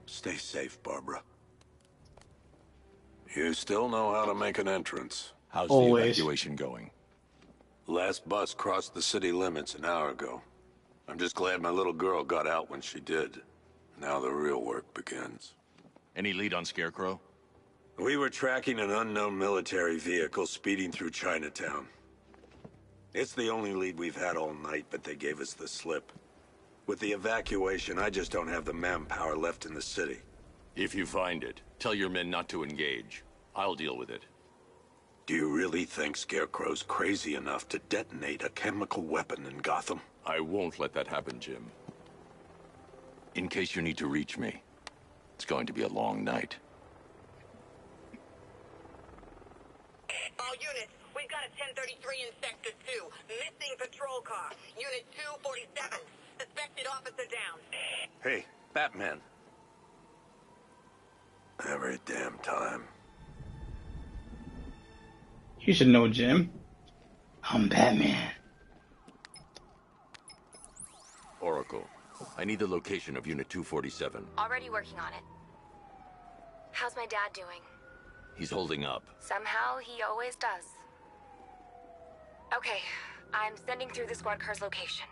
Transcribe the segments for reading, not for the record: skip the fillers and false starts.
Stay safe, Barbara. You still know how to make an entrance. How's Always. the evacuation going? Last bus crossed the city limits an hour ago. I'm just glad my little girl got out when she did. Now the real work begins. Any lead on Scarecrow? We were tracking an unknown military vehicle speeding through Chinatown. It's the only lead we've had all night, but they gave us the slip. With the evacuation, I just don't have the manpower left in the city. If you find it, tell your men not to engage. I'll deal with it. Do you really think Scarecrow's crazy enough to detonate a chemical weapon in Gotham? I won't let that happen, Jim. In case you need to reach me, it's going to be a long night. All units, we've got a 1033 in Sector 2. Missing patrol car. Unit 247. Suspected officer down. Hey, Batman. Every damn time. You should know, Jim. I'm Batman. Oracle, I need the location of Unit 247. Already working on it. How's my dad doing? He's holding up. Somehow, he always does. Okay, I'm sending through the squad car's location.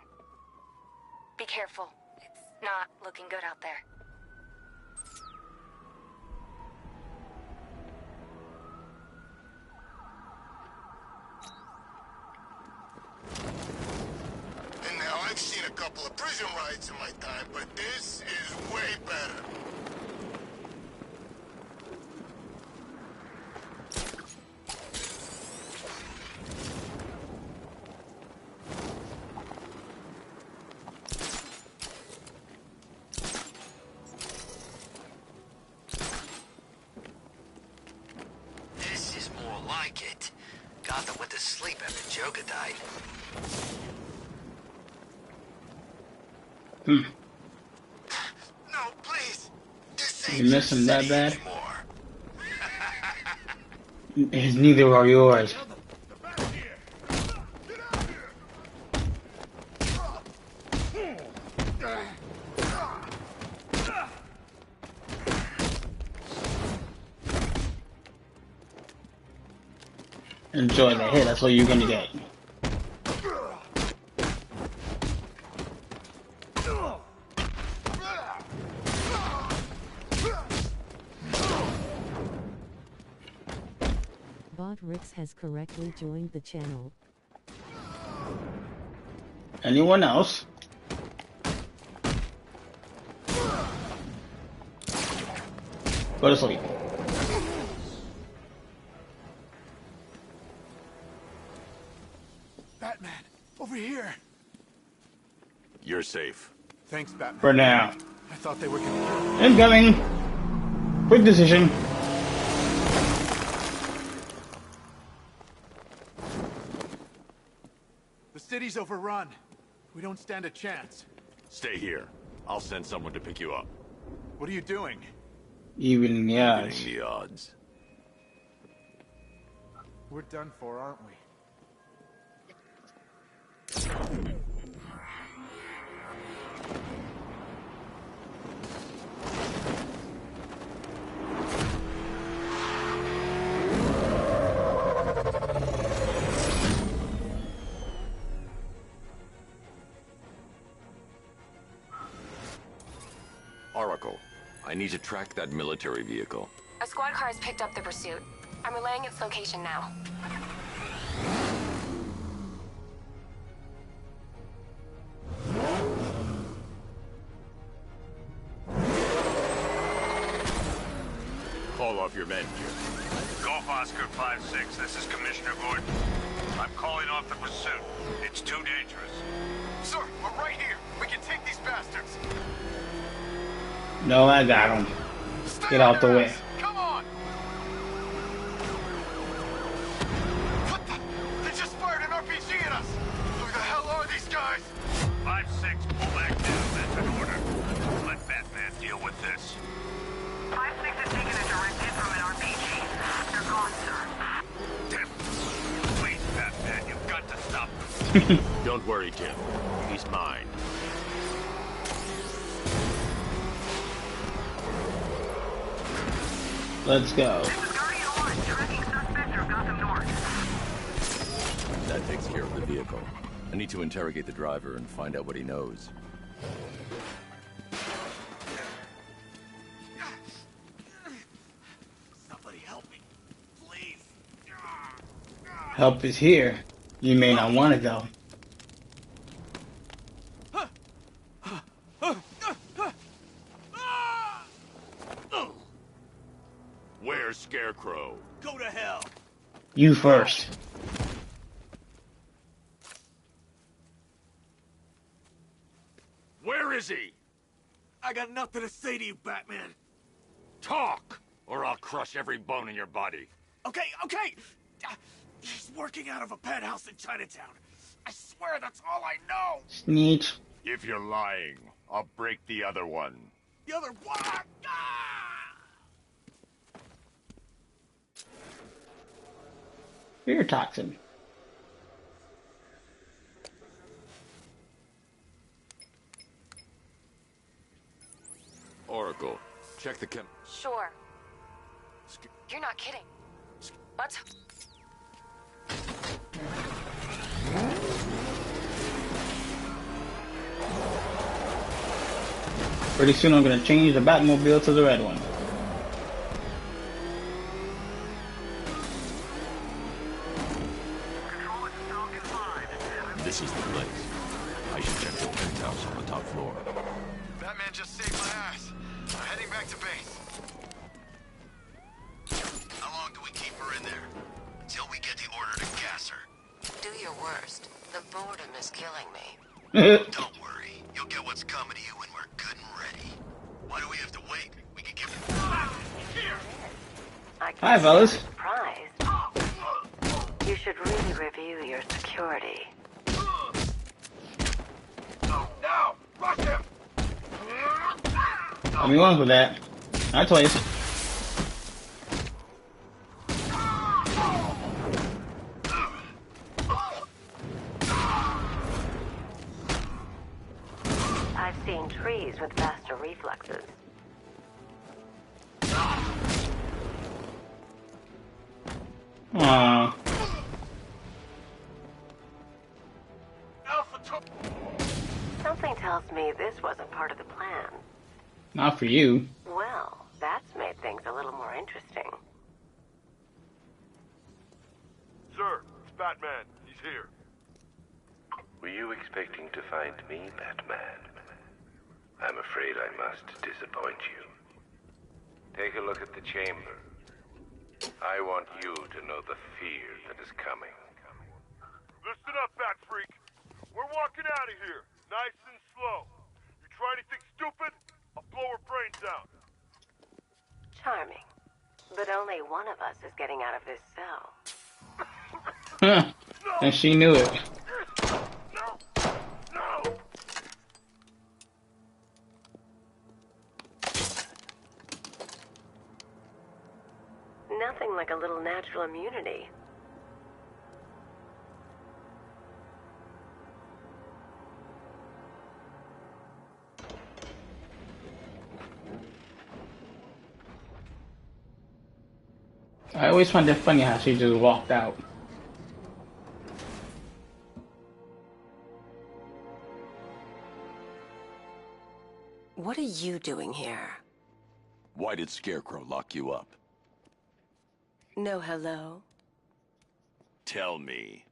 Be careful. It's not looking good out there. And now I've seen a couple of prison riots in my time, but this is way better. This is more like it. Gotham went to sleep after Joker died. Hmm. No, please. This You ain't miss him that bad? anymore. Neither are yours. Enjoy the hit, that's what you're gonna get. Bot Rix has correctly joined the channel. Anyone else? Go to sleep. Batman, over here. You're safe. Thanks, Batman. For now. I thought they were gonna... Incoming! Quick decision. The city's overrun. We don't stand a chance. Stay here. I'll send someone to pick you up. What are you doing? Even the odds. Getting the odds. We're done for, aren't we? Oracle, I need to track that military vehicle. A squad car has picked up the pursuit. I'm relaying its location now. Call off your men, Jim. Golf Oscar 5-6, this is Commissioner Gordon. I'm calling off the pursuit. It's too dangerous. Sir, we're right here. We can take these bastards. No, I got him. Get out the way. Come on! What the? They just fired an RPG at us! Who the hell are these guys? 5-6, pull back down. That's an order. Let Batman deal with this. 5-6 has taken a direct hit from an RPG. They're gone, sir. Damn. Please, Batman, you've got to stop them. Don't worry, Jim. He's mine. Let's go. This is Guardian 1, tracking suspect through Gotham North. That takes care of the vehicle. I need to interrogate the driver and find out what he knows. Somebody help me, please. Help is here. You may not want to go. Where's Scarecrow? Go to hell. You first. Where is he? I got nothing to say to you, Batman. Talk, or I'll crush every bone in your body. Okay. He's working out of a penthouse in Chinatown. I swear that's all I know. Snitch. If you're lying, I'll break the other one. The other one. Fear toxin. Oracle, check the chem... Sure. You're not kidding. What? Pretty soon I'm gonna change the Batmobile to the red one. This is the place. I should check the penthouse on the top floor. Batman just saved my ass. I'm heading back to base. How long do we keep her in there? Until we get the order to gas her. Do your worst. The boredom is killing me. Don't worry. You'll get what's coming to you when we're good and ready. Why do we have to wait? We can give it... Hi, fellas. Surprised. You should really review your security. Now! Rush him! Let me on with that. Not twice. I've seen trees with faster reflexes. Aww. Alpha took... Something tells me this wasn't part of the plan. Not for you. Well, that's made things a little more interesting. Sir, it's Batman. He's here. Were you expecting to find me, Batman? I'm afraid I must disappoint you. Take a look at the chamber. I want you to know the fear that is coming. Listen up, Bat Freak. We're walking out of here, nice and slow. You try anything stupid, I'll blow her brains out. Charming. But only one of us is getting out of this cell. And she knew it. No! No! Nothing like a little natural immunity. I always find it funny how she just walked out. What are you doing here? Why did Scarecrow lock you up? No hello? Tell me.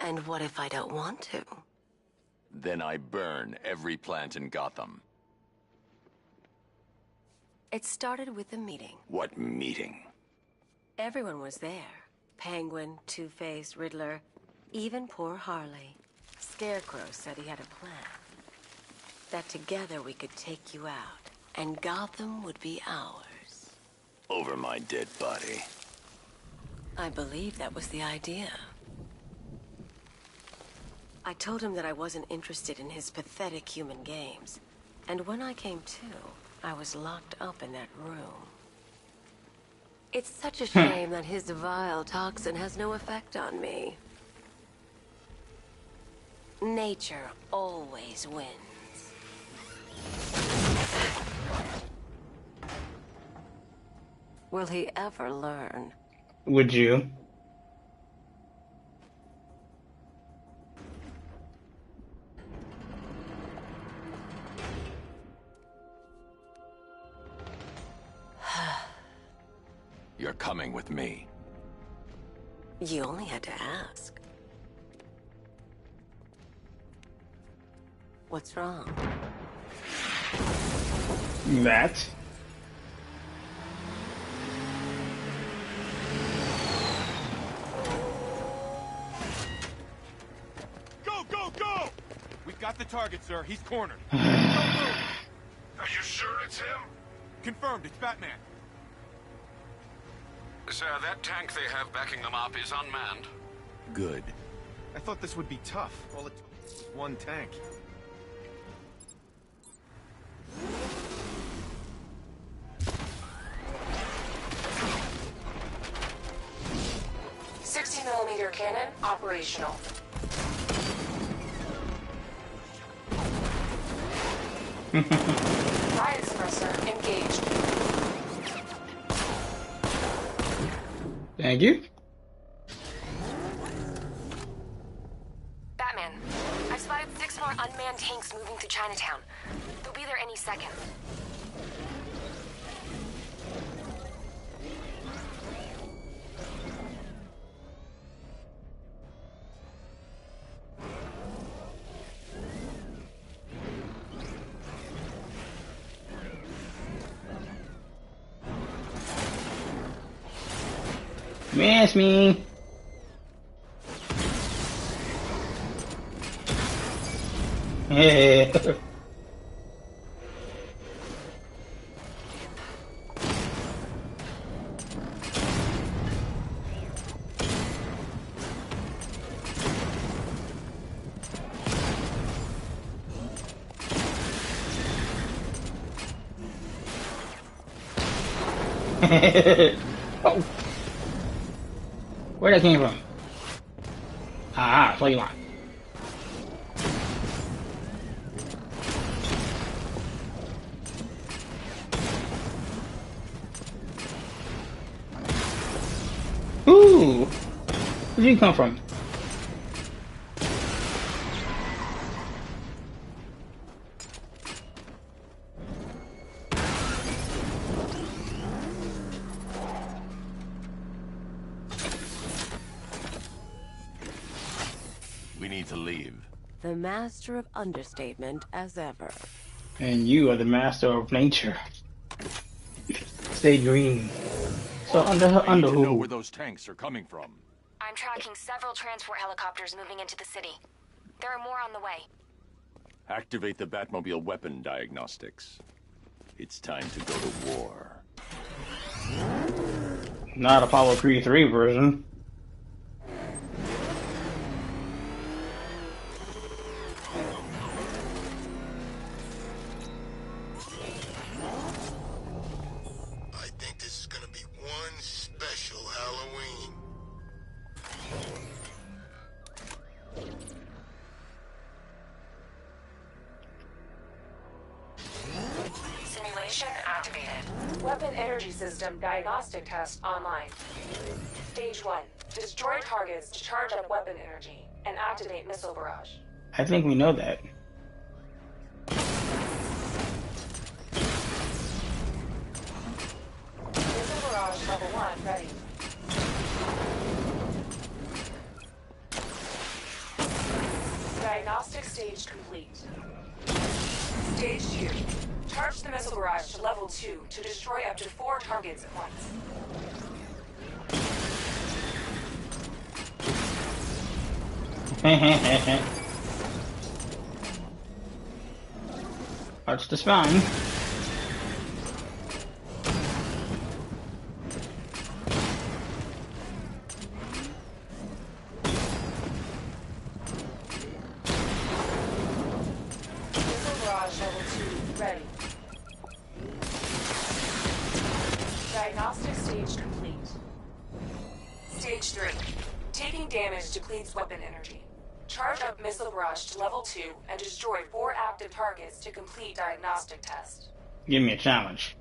And what if I don't want to? Then I burn every plant in Gotham. It started with a meeting. What meeting? Everyone was there. Penguin, Two-Face, Riddler, even poor Harley. Scarecrow said he had a plan. That together we could take you out, and Gotham would be ours. Over my dead body. I believe that was the idea. I told him that I wasn't interested in his pathetic human games. And when I came to, I was locked up in that room. It's such a shame that his vile toxin has no effect on me. Nature always wins. Will he ever learn? Would you? You're coming with me. You only had to ask. What's wrong? That. Go, go, go! We've got the target, sir. He's cornered. Are you sure it's him? Confirmed, it's Batman. Sir, that tank they have backing them up is unmanned. Good. I thought this would be tough. All it took was one tank. .60mm cannon operational. Riot suppressor engaged. Thank you. Batman, I've spotted 6 more unmanned tanks moving through Chinatown. They'll be there any second. Miss me. Yeah. Oh. Where that came from? Ah, so you want. Ooh! Where'd you come from? We need to leave. The master of understatement as ever. And you are the master of nature. Stay green. So under I need to know who? where those tanks are coming from. I'm tracking several transport helicopters moving into the city. There are more on the way. Activate the Batmobile weapon diagnostics. It's time to go to war. Not Apollo Creed 3 version. I think this is gonna be one special Halloween. Simulation activated. Weapon energy system diagnostic test online. Stage 1. Destroy targets to charge up weapon energy and activate missile barrage. I think we know that. Missile barrage level 1 ready. Diagnostic stage complete. Stage 2. Charge the missile barrage to level 2 to destroy up to 4 targets at once. Touch the spine. Missile barrage level 2 ready. Diagnostic stage complete. Stage 3. Taking damage depletes weapon energy. Charge up missile barrage to level 2 and destroy 4 active targets to complete diagnostic test. Give me a challenge.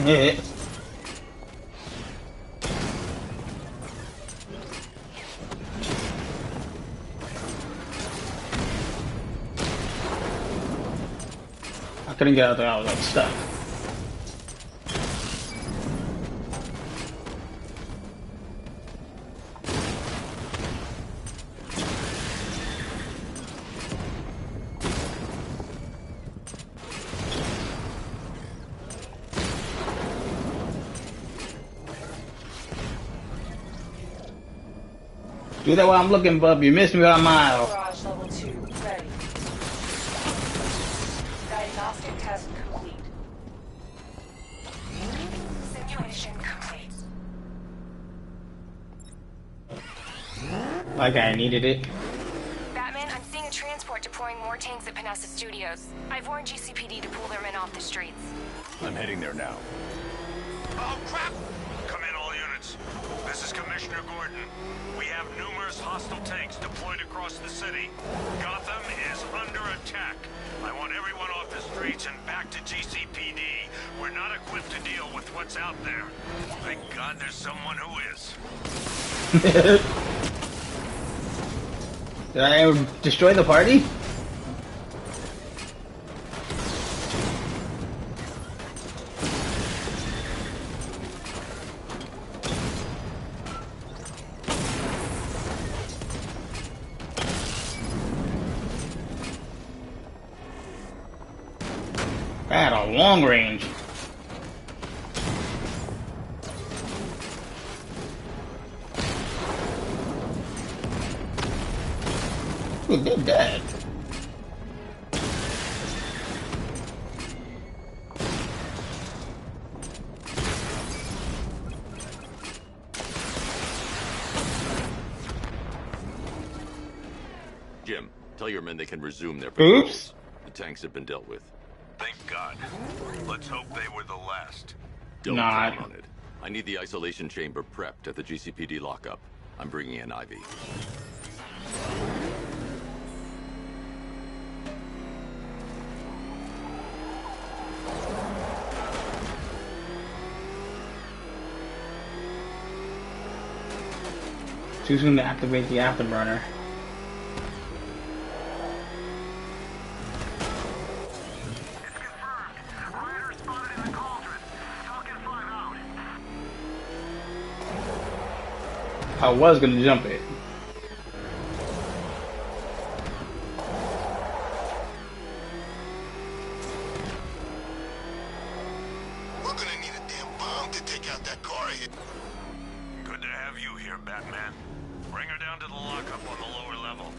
Yeah. I couldn't get out there. I was like stuck. Do that while I'm looking, bub. You missed me by a mile. Garage level 2 ready. Diagnostic test complete. Simulation complete. Like I needed it. Batman, I'm seeing a transport deploying more tanks at Panessa Studios. I've warned GCPD to pull their men off the streets. I'm heading there now. Oh, crap! Come in, all units. This is Commissioner Gordon. We have numerous hostile tanks deployed across the city. Gotham is under attack. I want everyone off the streets and back to GCPD. We're not equipped to deal with what's out there. Thank God there's someone who is. Did I destroy the party? I had a long range. Who did that? Jim, tell your men they can resume their Oops. patrols. The tanks have been dealt with. Thank God. Let's hope they were the last. Don't Not. count on it. I need the isolation chamber prepped at the GCPD lockup. I'm bringing in Ivy. Too soon to activate the afterburner. I was gonna jump it. We're gonna need a damn bomb to take out that car here. Good to have you here, Batman. Bring her down to the lockup on the lower level.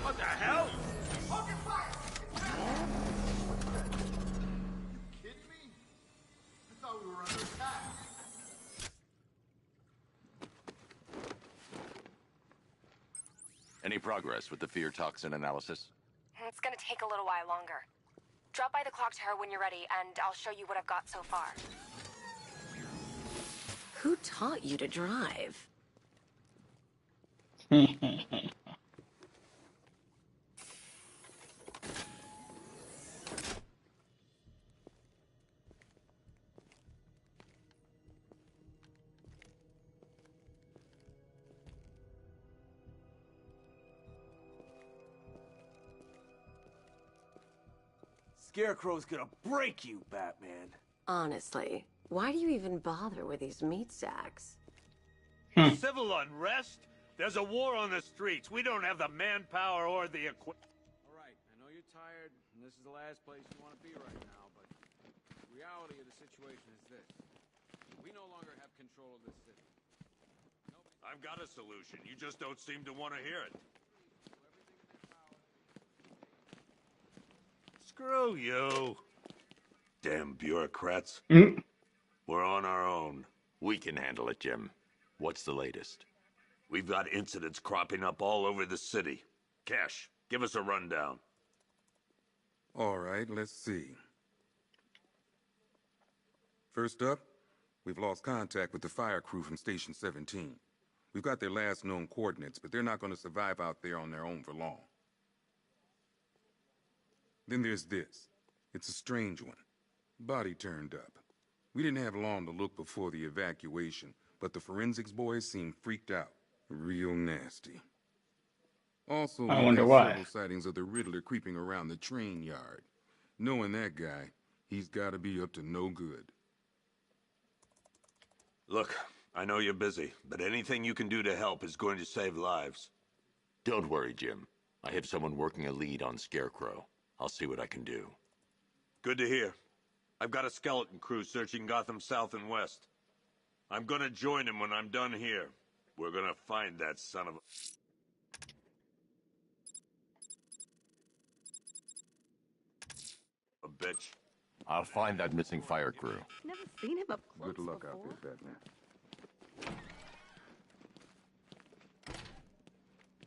What the hell? Kidding me? I thought we were under attack. Any progress with the fear toxin analysis? It's gonna take a little while longer. Drop by the clock tower when you're ready, and I'll show you what I've got so far. Who taught you to drive? Scarecrow's gonna break you, Batman. Honestly, why do you even bother with these meat sacks? Civil unrest? There's a war on the streets. We don't have the manpower or the equipment. All right, I know you're tired, and this is the last place you want to be right now, but the reality of the situation is this. We no longer have control of this city. I've got a solution. You just don't seem to want to hear it. Screw you. Damn bureaucrats. We're on our own. We can handle it, Jim. What's the latest? We've got incidents cropping up all over the city. Cash, give us a rundown. All right, let's see. First up, We've lost contact with the fire crew from Station 17. We've got their last known coordinates, but they're not going to survive out there on their own for long. Then there's this. It's a strange one. Body turned up. We didn't have long to look before the evacuation, but the forensics boys seemed freaked out. Real nasty. Also, I we've wonder had why. several sightings of the Riddler creeping around the train yard. Knowing that guy, he's got to be up to no good. Look, I know you're busy, but anything you can do to help is going to save lives. Don't worry, Jim. I have someone working a lead on Scarecrow. I'll see what I can do. Good to hear. I've got a skeleton crew searching Gotham South and West. I'm gonna join him when I'm done here. We're gonna find that son of a bitch. I'll find that missing fire crew. Never seen him up close Good luck before. out there, Batman.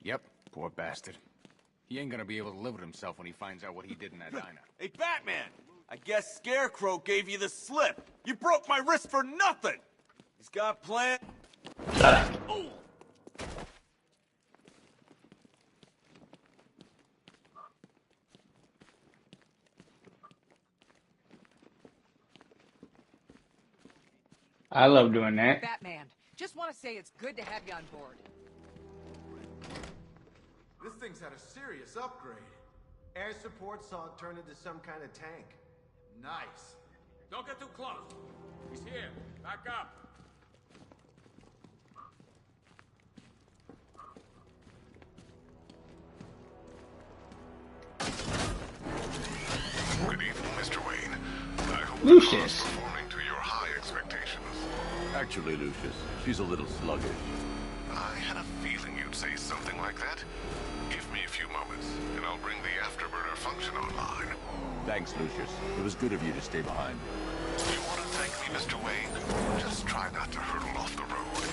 Yep, poor bastard. He ain't gonna be able to live with himself when he finds out what he did in that diner. Hey, Batman! I guess Scarecrow gave you the slip. You broke my wrist for nothing! He's got plan. Shut up. I love doing that. Batman, just want to say it's good to have you on board. This thing's had a serious upgrade. Air support saw it turn into some kind of tank. Nice. Don't get too close. He's here. Back up. Good evening, Mr. Wayne. I hope Lucius. the car's performing to your high expectations. Actually, Lucius, she's a little sluggish. I had a feeling you'd say something like that. Give me a few moments, and I'll bring the afterburner function online. Thanks, Lucius. It was good of you to stay behind. You want to thank me, Mr. Wayne? Just try not to hurtle off the road.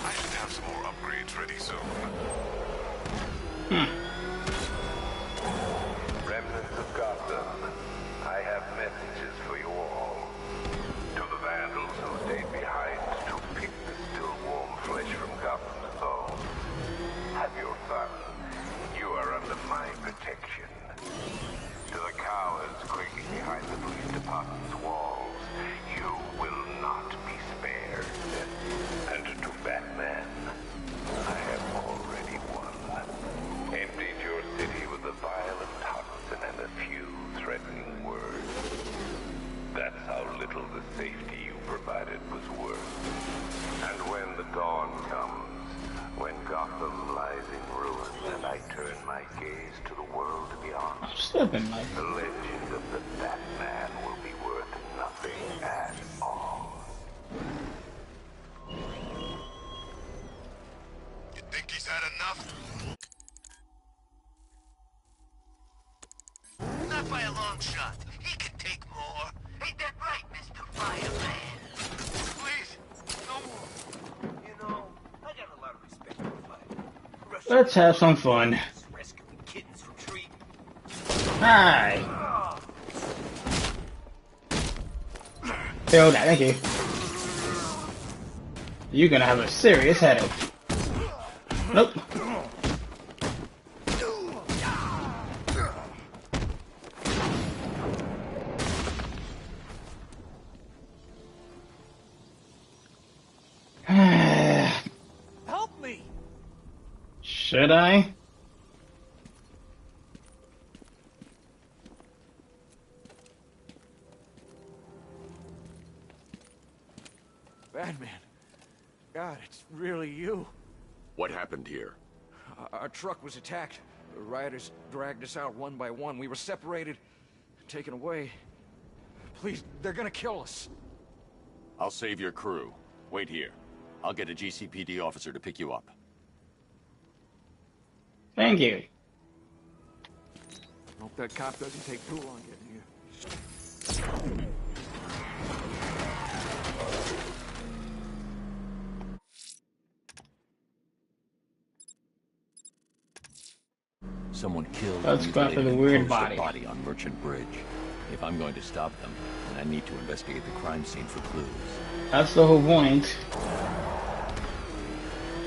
I should have some more upgrades ready soon. Remnants of Gotham, I have messages for you all. To the vandals who stayed behind to pick the still warm flesh from Gotham's bones. Have your fun. You are under my protection. To the cowards quaking behind the police department's walls, you will not be spared. And to Batman, I have already won. Emptied your city with a violent toxin and a few threatening words. That's how little the safety you provided was worth. And when the dawn comes, when Gotham lies in ruins and I turn my gaze to the world beyond, the legend of the Batman will be worth nothing at all. You think he's had enough? Not by a long shot. He can take more. Ain't that right, Mr. Fireman? Please, no more. You know, I got a lot of respect for Fire. Let's have some fun. Rescuing kittens from trees. Hi. Feel that, thank you. You're gonna have a serious headache. Nope. Help me! Should I? Batman. God, it's really you. What happened here? Our truck was attacked. The rioters dragged us out one by one. We were separated, taken away. Please, they're gonna kill us. I'll save your crew. Wait here. I'll get a GCPD officer to pick you up. Thank you. Hope that cop doesn't take too long getting here. Someone killed Let's and go after mutilated the and weird posed a body. body on Merchant Bridge. If I'm going to stop them, I need to investigate the crime scene for clues. That's the whole point.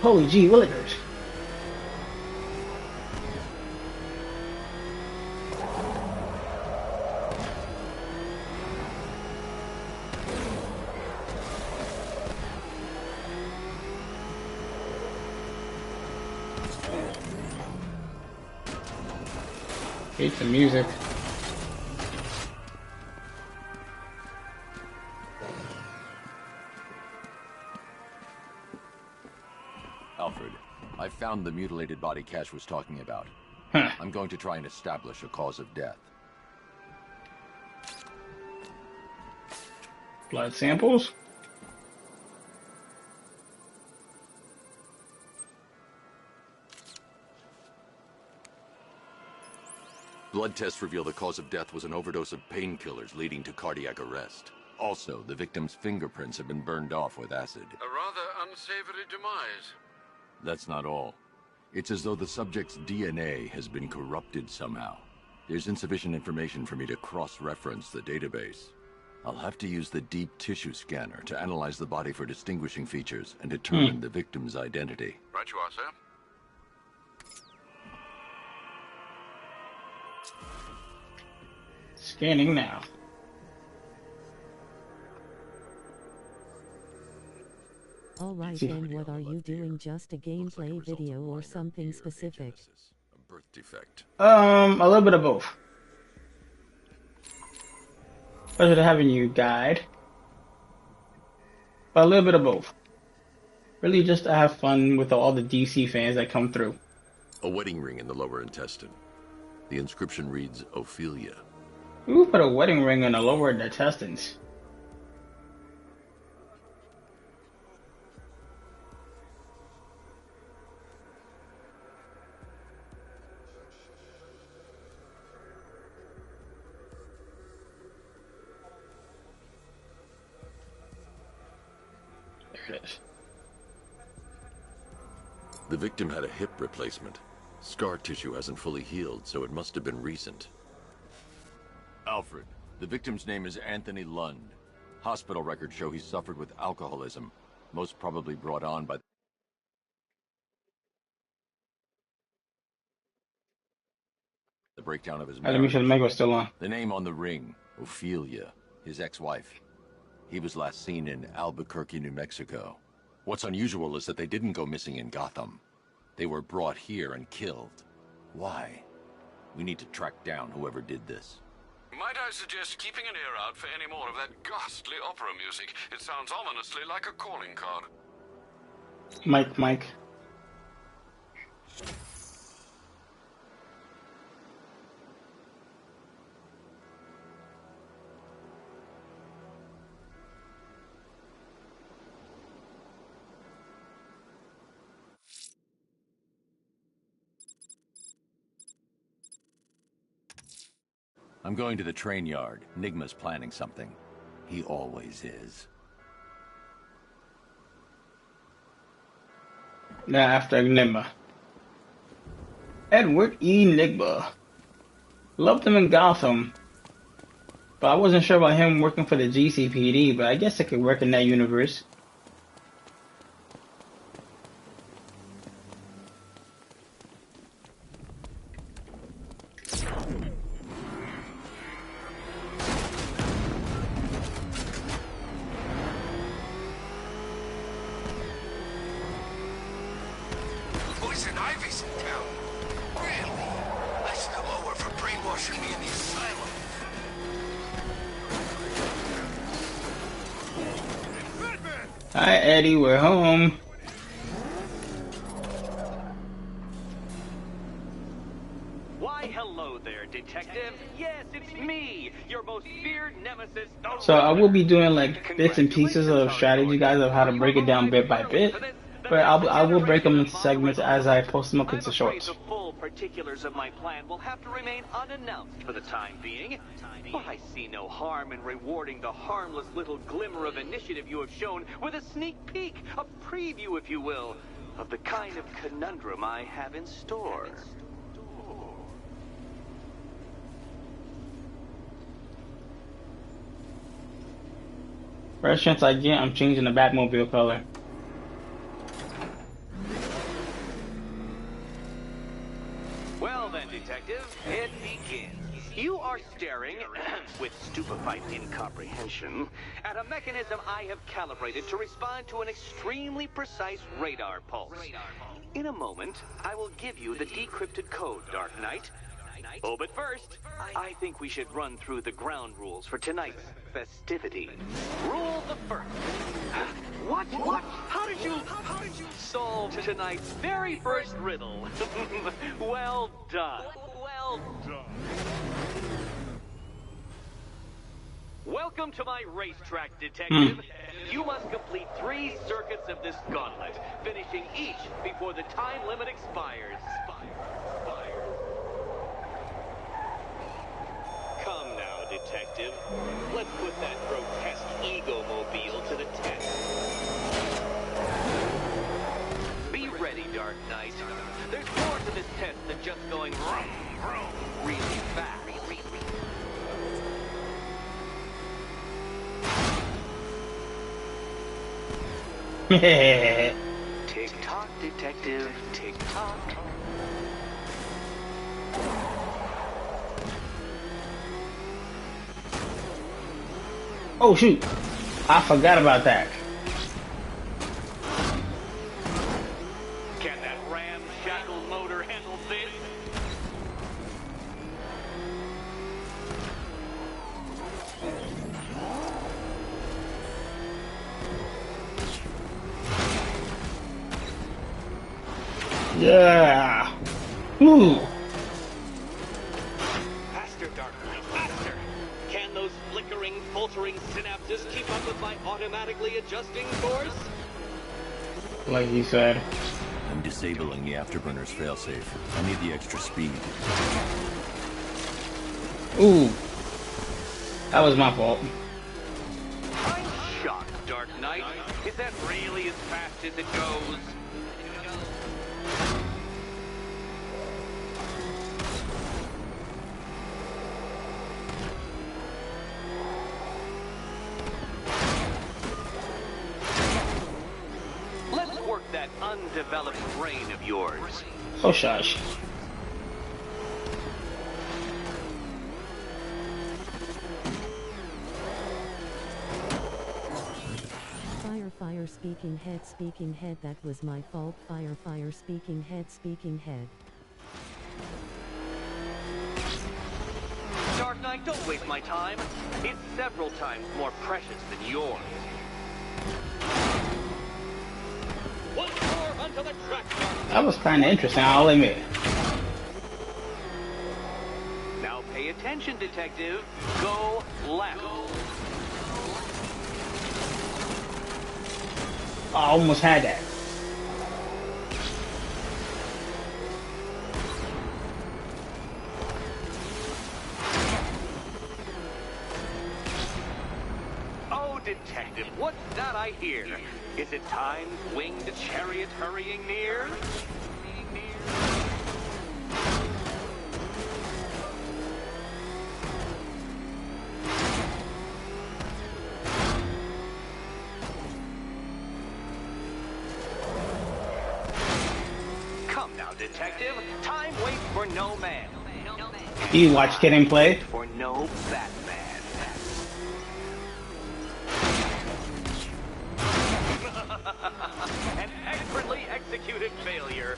Holy gee, willikers. Hate the music. Alfred, I found the mutilated body Cash was talking about. Huh. I'm going to try and establish a cause of death. Blood samples? Blood tests reveal the cause of death was an overdose of painkillers leading to cardiac arrest. Also, the victim's fingerprints have been burned off with acid. A rather unsavory demise. That's not all. It's as though the subject's DNA has been corrupted somehow. There's insufficient information for me to cross-reference the database. I'll have to use the deep tissue scanner to analyze the body for distinguishing features and determine the victim's identity. Right you are, sir. Scanning now. Alright then, what are you doing? Just a gameplay video or something specific? A birth defect. A little bit of both. Pleasure to having you, guide. But a little bit of both. Really just to have fun with all the DC fans that come through. A wedding ring in the lower intestine. The inscription reads, Ophelia. Who put a wedding ring on the lower intestines? There it is. The victim had a hip replacement. Scar tissue hasn't fully healed, so it must have been recent. Alfred, the victim's name is Anthony Lund. Hospital records show he suffered with alcoholism, most probably brought on by the breakdown of his Let me sure the marriage. Meg was still on. The name on the ring, Ophelia, his ex-wife. He was last seen in Albuquerque, New Mexico. What's unusual is that they didn't go missing in Gotham. They were brought here and killed. Why? We need to track down whoever did this. Might I suggest keeping an ear out for any more of that ghastly opera music? It sounds ominously like a calling card. Mike. I'm going to the train yard. Nigma's planning something. He always is. Now after Enigma. Edward E. Nigma. Loved him in Gotham. But I wasn't sure about him working for the GCPD, but I guess it could work in that universe. Poison Ivy's in town. Really? I still owe her for brainwashing me in the asylum. Hi, Eddie, we're home. Why, hello there, detective. Yes, it's me, your most feared nemesis. So I will be doing like bits and pieces of strategy, guys, of how to break it down bit by bit. But I will break them into segments as I post them up into shorts. The full particulars of my plan will have to remain unannounced for the time being. But I see no harm in rewarding the harmless little glimmer of initiative you have shown with a sneak peek, a preview, if you will, of the kind of conundrum I have in store. First chance I get, I'm changing the Batmobile color. Well then, Detective, it begins. You are staring, with stupefied incomprehension, at a mechanism I have calibrated to respond to an extremely precise radar pulse. In a moment, I will give you the decrypted code, Dark Knight. Oh, but first, I think we should run through the ground rules for tonight's festivity. Rule the first. What? How did you solve tonight's very first riddle? Well done. Well done. Welcome to my racetrack, Detective. You must complete 3 circuits of this gauntlet, finishing each before the time limit expires. Come now, Detective. Let's put that grotesque ego-mobile to the test. Be ready, Dark Knight. There's more to this test than just going vroom, vroom, really fast. Tick-tock, Detective, tick-tock. Oh shoot, I forgot about that. Can that ramshackle motor handle this? Yeah. Ooh. Faster, Dark Knight, faster! Can those flickering, faltering synapses keep up with my automatically adjusting course? Like you said. I'm disabling the afterburner's failsafe. I need the extra speed. Ooh. That was my fault. I'm shocked, Dark Knight. Is that really as fast as it goes? Let's work that undeveloped brain of yours. Oh shush. Fire, speaking head, that was my fault. Fire, speaking head. Dark Knight, don't waste my time. It's several times more precious than yours. Once more onto the track. That was kind of interesting, I'll admit. Now pay attention, Detective. Go left. I almost had that. Oh, Detective, what's that I hear? Is it time's winged chariot hurrying near? Come now, Detective. Time waits for no man. You watch Kid and play? For no Batman. An expertly executed failure.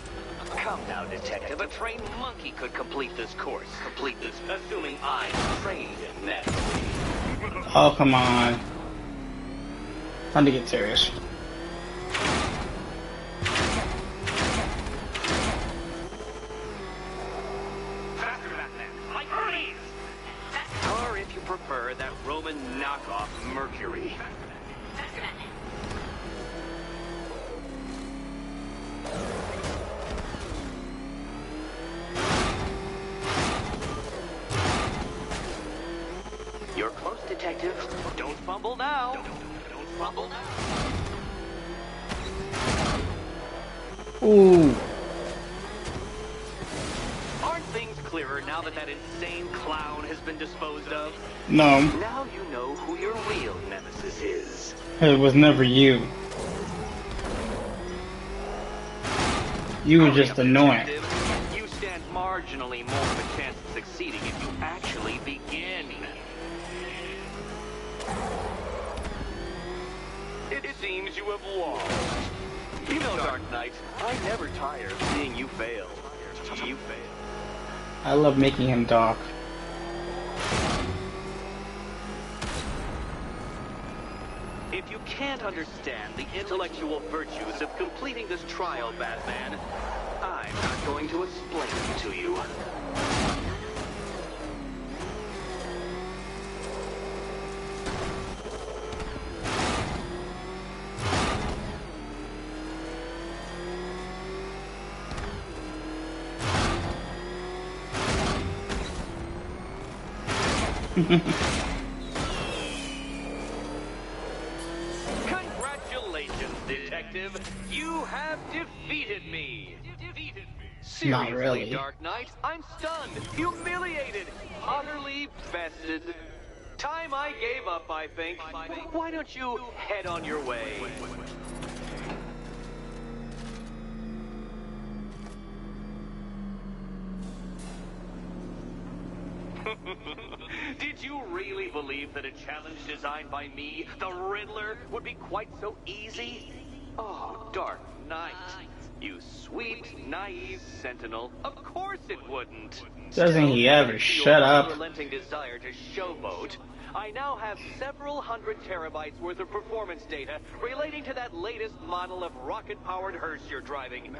Come now, Detective. A trained monkey could complete this course. Assuming I'm trained naturally. Oh, come on. Time to get serious. Faster, Batman. Like freeze! Or if you prefer, that Roman knockoff Mercury. Faster, Batman. You're close, Detective. Don't fumble now. Don't fumble now. Ooh. Aren't things clearer now now that that insane clown has been disposed of? No. Now you know who your real nemesis is. It was never you. You were just annoying. You stand marginally more of a chance of succeeding if you actually begin. It seems you have lost. You know, Dark Knight, I never tire of seeing you fail. You fail. I love making him talk. If you can't understand the intellectual virtues of completing this trial, Batman, I'm not going to explain it to you. Congratulations, Detective. You have defeated me. Seriously, Not really. Dark Knight, I'm stunned, humiliated, utterly bested. Time I gave up, I think. Why don't you head on your way? Did you really believe that a challenge designed by me, the Riddler, would be quite so easy? Oh, Dark Knight. You sweet, naive sentinel. Of course it wouldn't. Doesn't he ever shut up? Unrelenting desire to showboat. I now have several hundred terabytes worth of performance data relating to that latest model of rocket-powered hearse you're driving.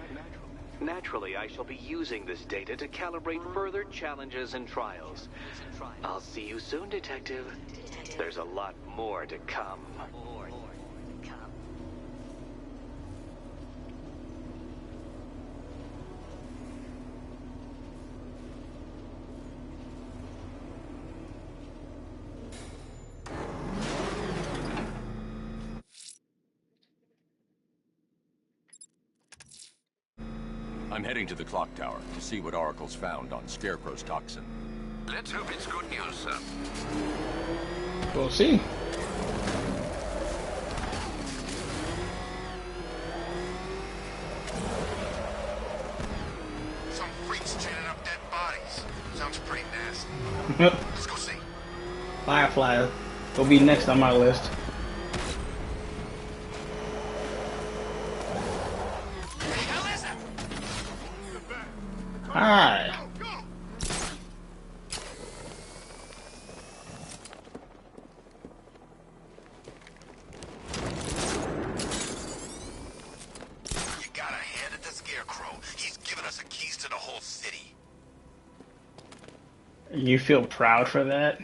Naturally, I shall be using this data to calibrate further challenges and trials. I'll see you soon, Detective. There's a lot more to come. I'm heading to the clock tower to see what Oracle's found on Scarecrow's toxin. Let's hope it's good news, sir. We'll see. Some freaks chaining up dead bodies. Sounds pretty nasty. Let's go see. Firefly will be next on my list. Hi. You gotta hand it to Scarecrow. He's given us the keys to the whole city. You feel proud for that?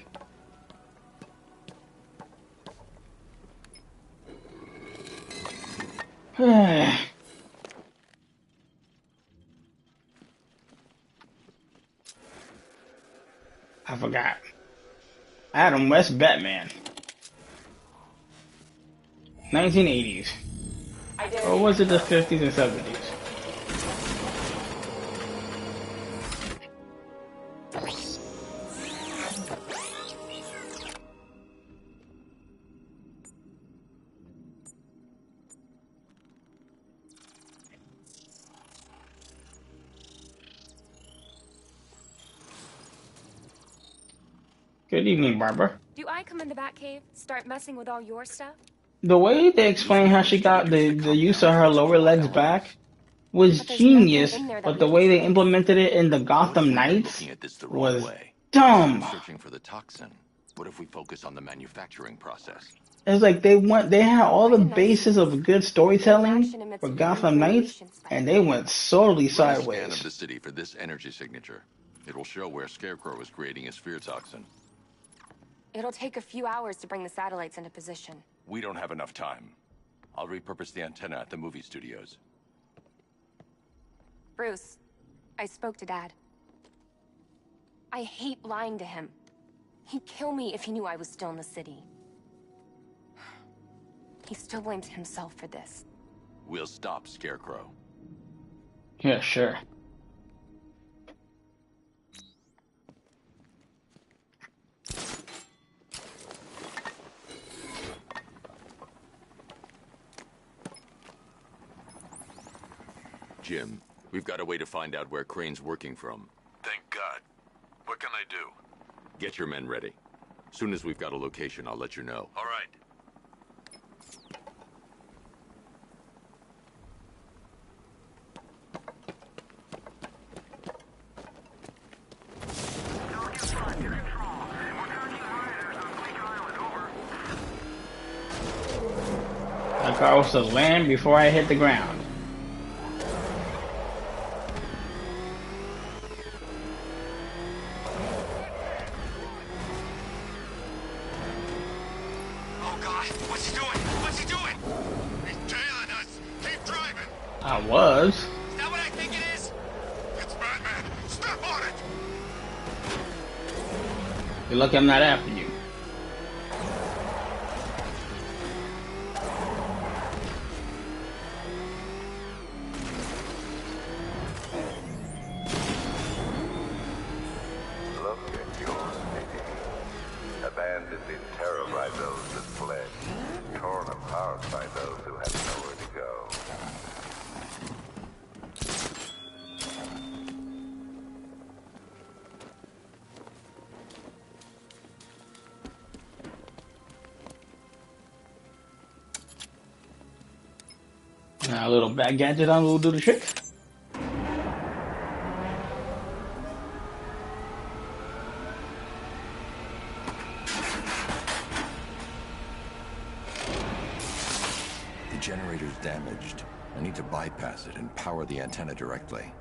I forgot. Adam West Batman. 1980s. Or was it the 50s and 70s? Good evening, Barbara. Do I come in the Batcave, start messing with all your stuff? The way they explained how she got the use of her lower legs back was genius, but the way they implemented it in the Gotham Knights was dumb. Searching for the toxin. What if we focus on the manufacturing process? It's like they had all the basis of good storytelling for Gotham Knights, and they went sorely Run a scan sideways. of the city for this energy signature. It will show where Scarecrow is creating his fear toxin. It'll take a few hours to bring the satellites into position. We don't have enough time. I'll repurpose the antenna at the movie studios. Bruce, I spoke to Dad. I hate lying to him. He'd kill me if he knew I was still in the city. He still blames himself for this. We'll stop Scarecrow. Yeah, sure. Jim. We've got a way to find out where Crane's working from. Thank God. What can I do? Get your men ready. Soon as we've got a location, I'll let you know. All right. My car was to land before I hit the ground. Oh God, what's he doing? What's he doing? He's tailing us. Keep driving. I was. Is that what I think it is? It's Batman. Step on it. You're lucky I'm not after you. Look at your city. Abandoned in terror by those that fled. Torn apart by those who had nowhere to go. Now a little back gadget on will do the trick. The generator's damaged. I need to bypass it and power the antenna directly.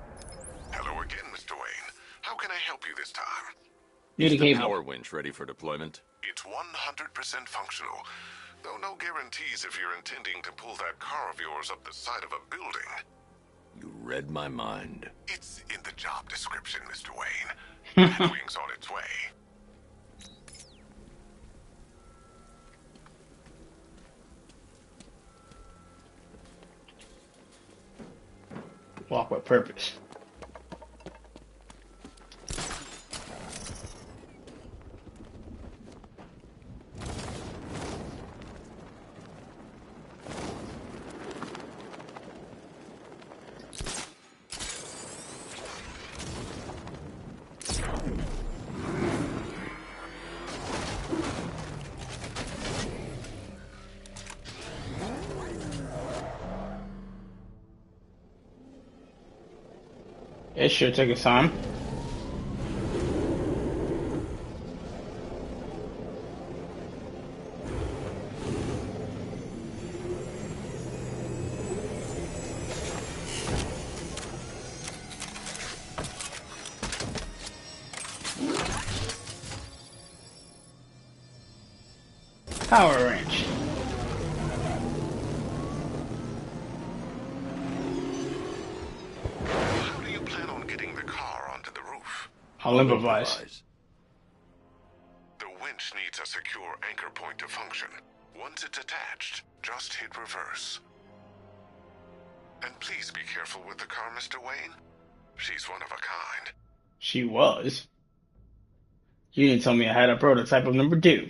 Hello again, Mr. Wayne. How can I help you this time? Need a Is the cable. power winch ready for deployment? It's 100% functional. Though no guarantees if you're intending to pull that car of yours up the side of a building. You read my mind. It's in the job description, Mr. Wayne. Batwing's on its way. Walk with purpose. It sure took its time. Power wrench. How do you plan on getting the car onto the roof? I'll improvise. The winch needs a secure anchor point to function. Once it's attached, just hit reverse. And please be careful with the car, Mr. Wayne. She's one of a kind. She was. You didn't tell me I had a prototype of number 2.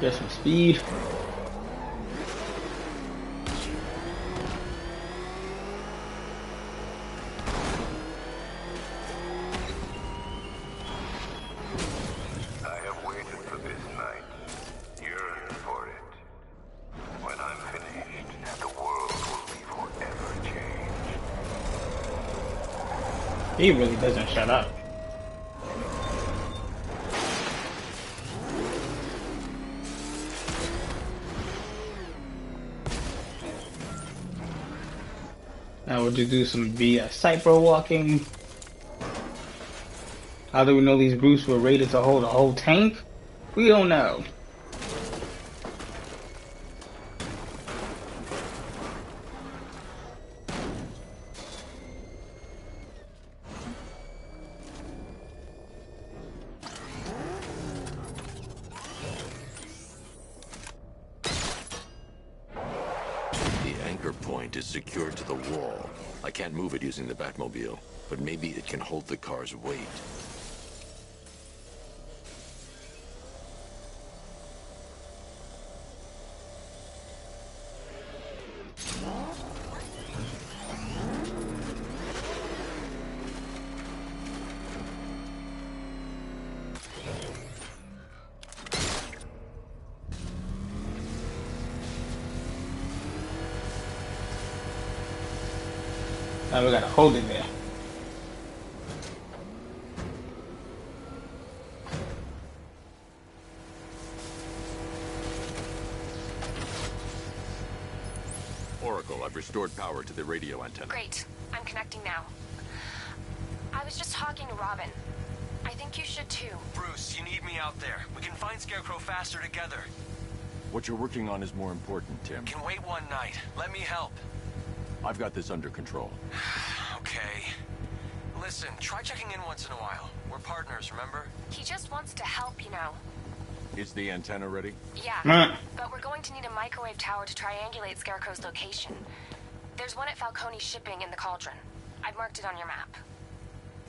Get some speed. I have waited for this night, yearned for it. When I'm finished, the world will be forever changed. He really doesn't shut up. Now we'll just do some cypher walking. How do we know these groups were rated to hold a whole tank? We don't know. anchor point is secured to the wall. I can't move it using the Batmobile, but maybe it can hold the car's weight. Now we gotta hold it there. Oracle, I've restored power to the radio antenna. Great. I'm connecting now. I was just talking to Robin. I think you should too. Bruce, you need me out there. We can find Scarecrow faster together. What you're working on is more important, Tim. Can wait one night. Let me help. I've got this under control. Okay. Listen, try checking in once in a while. We're partners, remember? He just wants to help, you know. Is the antenna ready? Yeah, but we're going to need a microwave tower to triangulate Scarecrow's location. There's one at Falcone's shipping in the Cauldron. I've marked it on your map.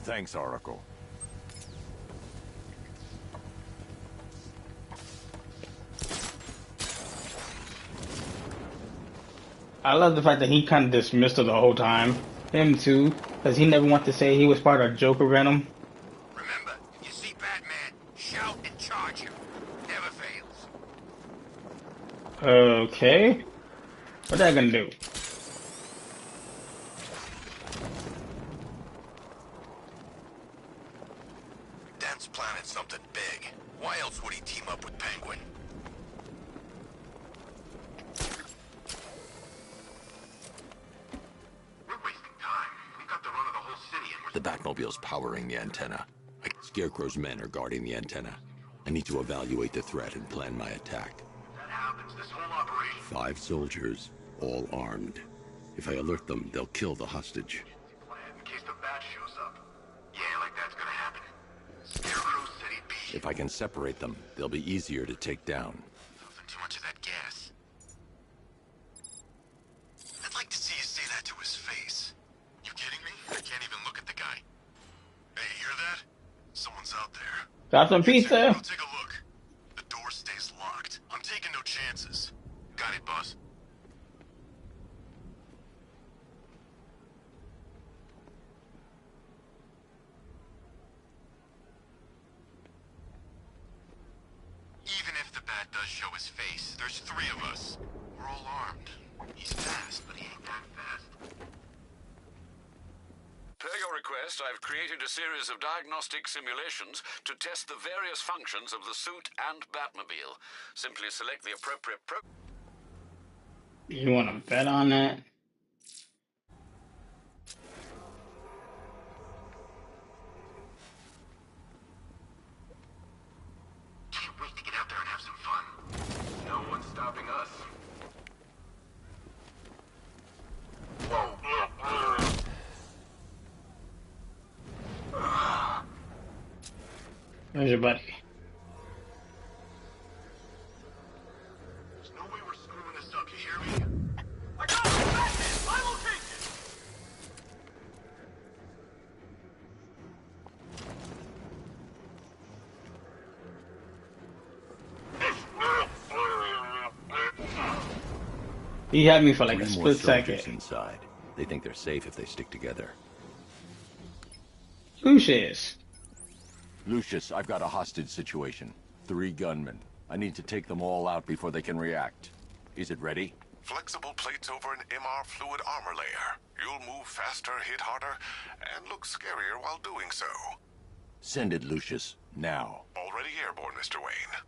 Thanks, Oracle. I love the fact that he kind of dismissed her the whole time. Him too, because he never wanted to say he was part of Joker Venom. Remember, you see Batman, shout and charge him. Never fails. Okay. What's that gonna do? Dan's planning something big. Why else would he team up with Penguin? The Batmobile's powering the antenna. Scarecrow's men are guarding the antenna. I need to evaluate the threat and plan my attack. If that happens, this whole operation... 5 soldiers, all armed. If I alert them, they'll kill the hostage. In case the Bat shows up. Yeah, like that's gonna happen. Scarecrow said he'd be... If I can separate them, they'll be easier to take down. Puffing too much of that gas. I'd like to see you say that to his face. You kidding me? I can't even look at the guy. Hey, hear that? Someone's out there. Got some pizza. Go take a look. The door stays locked. I'm taking no chances. Got it, boss. Even if the Bat does show his face, there's 3 of us. We're all armed. He's fast, but he ain't that fast. Per your request, I've created a series of diagnostic simulations to test the various functions of the suit and Batmobile. Simply select the appropriate You want to bet on that? Can't wait to get out there and have some fun. No one's stopping us. Where's your buddy? There's no way we're screwing this up, you hear me? I got it! Batman! My location! He had me for like 3 a more split soldiers second. inside. They think they're safe if they stick together. Lucius. Lucius, I've got a hostage situation. 3 gunmen. I need to take them all out before they can react. Is it ready? Flexible plates over an MR fluid armor layer. You'll move faster, hit harder, and look scarier while doing so. Send it, Lucius. Now. Already airborne, Mr. Wayne.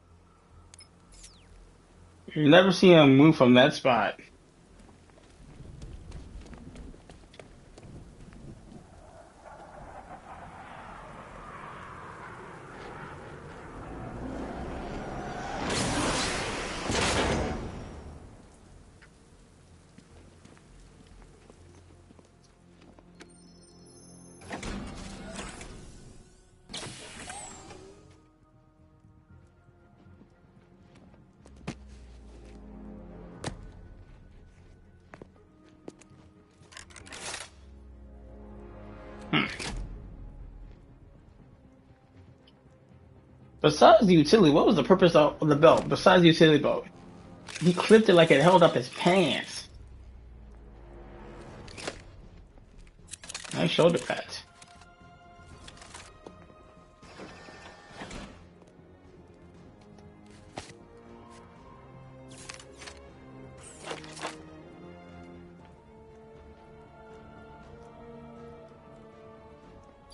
You never see him move from that spot. Besides the utility, what was the purpose of the belt? Besides the utility belt, he clipped it like it held up his pants. Nice shoulder pads.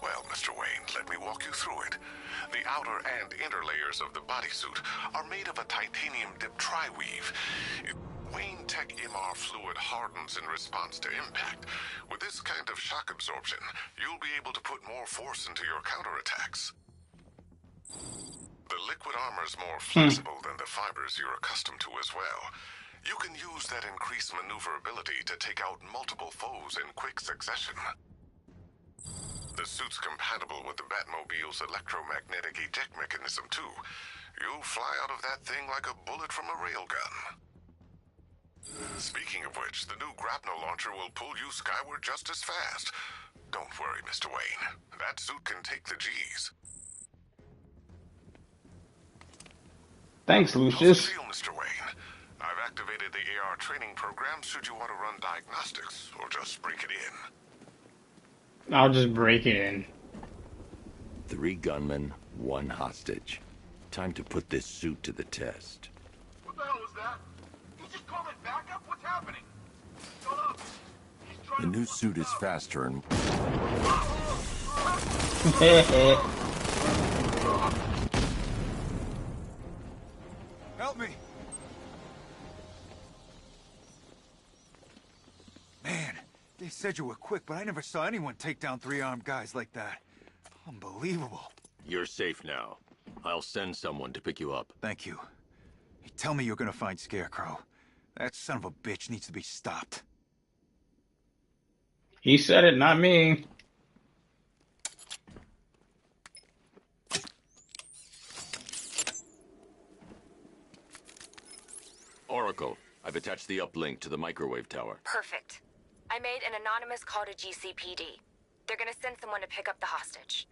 Well, Mr. Wayne, let me walk you through it. The outer and inner layers of the bodysuit are made of a titanium dip tri-weave. Wayne Tech MR fluid hardens in response to impact. With this kind of shock absorption, you'll be able to put more force into your counterattacks. The liquid armor's more flexible than the fibers you're accustomed to as well. You can use that increased maneuverability to take out multiple foes in quick succession. The suit's compatible with the Batmobile's electromagnetic eject mechanism, too. You'll fly out of that thing like a bullet from a railgun. Speaking of which, the new grapnel launcher will pull you skyward just as fast. Don't worry, Mr. Wayne. That suit can take the G's. Thanks, How's it Lucius. feel, Mr. Wayne? I've activated the AR training program should you want to run diagnostics, or just break it in. I'll just break it in. 3 gunmen, 1 hostage. Time to put this suit to the test. What the hell was that? You just called it backup? What's happening? Shut up. The new suit is faster and... Help me! Man, they said you were quick, but I never saw anyone take down 3 armed guys like that. Unbelievable. You're safe now. I'll send someone to pick you up. Thank you. Hey, tell me you're gonna find Scarecrow. That son of a bitch needs to be stopped. He said it, not me. Oracle, I've attached the uplink to the microwave tower. Perfect. I made an anonymous call to GCPD. They're gonna send someone to pick up the hostage.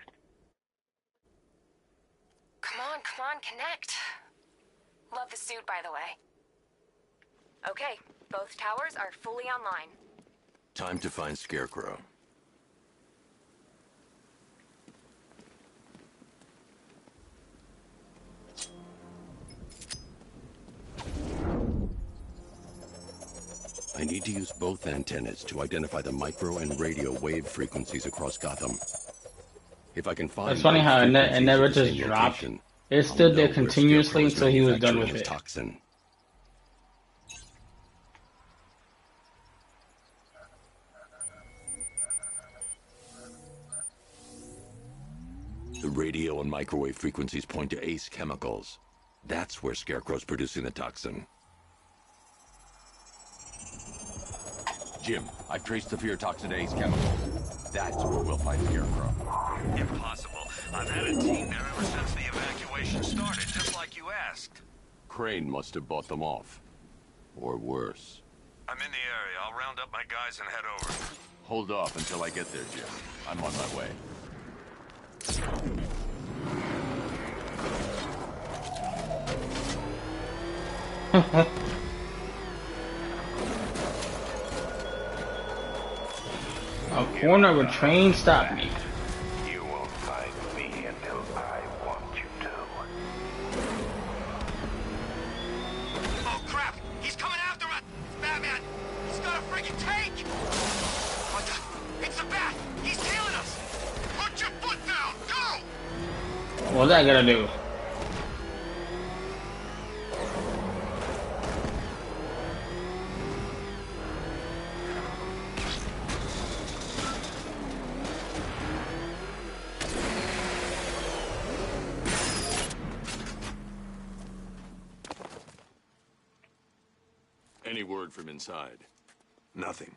Come on, connect. Love the suit, by the way. Okay, both towers are fully online. Time to find Scarecrow. I need to use both antennas to identify the micro and radio wave frequencies across Gotham. If I can find... It's funny how it never just same dropped. location, It stood I'll there know where continuously Scarecrow's until he was done with manufacturing it. Toxin. The radio and microwave frequencies point to Ace Chemicals. That's where Scarecrow's producing the toxin. Jim, I've traced the fear toxin to Ace Chemicals. That's where we'll find Scarecrow. Impossible. I've had a team there ever since the evacuation started, just like you asked. Crane must have bought them off. Or worse. I'm in the area. I'll round up my guys and head over. Hold off until I get there, Jim. I'm on my way. A corner of a train stopped me. You won't find me until I want you to. Oh, crap! He's coming after us! It's Batman! He's got a friggin' tank! What the? It's the Bat! He's tailing us! Put your foot down! Go! What's that gonna do? Any word from inside? Nothing.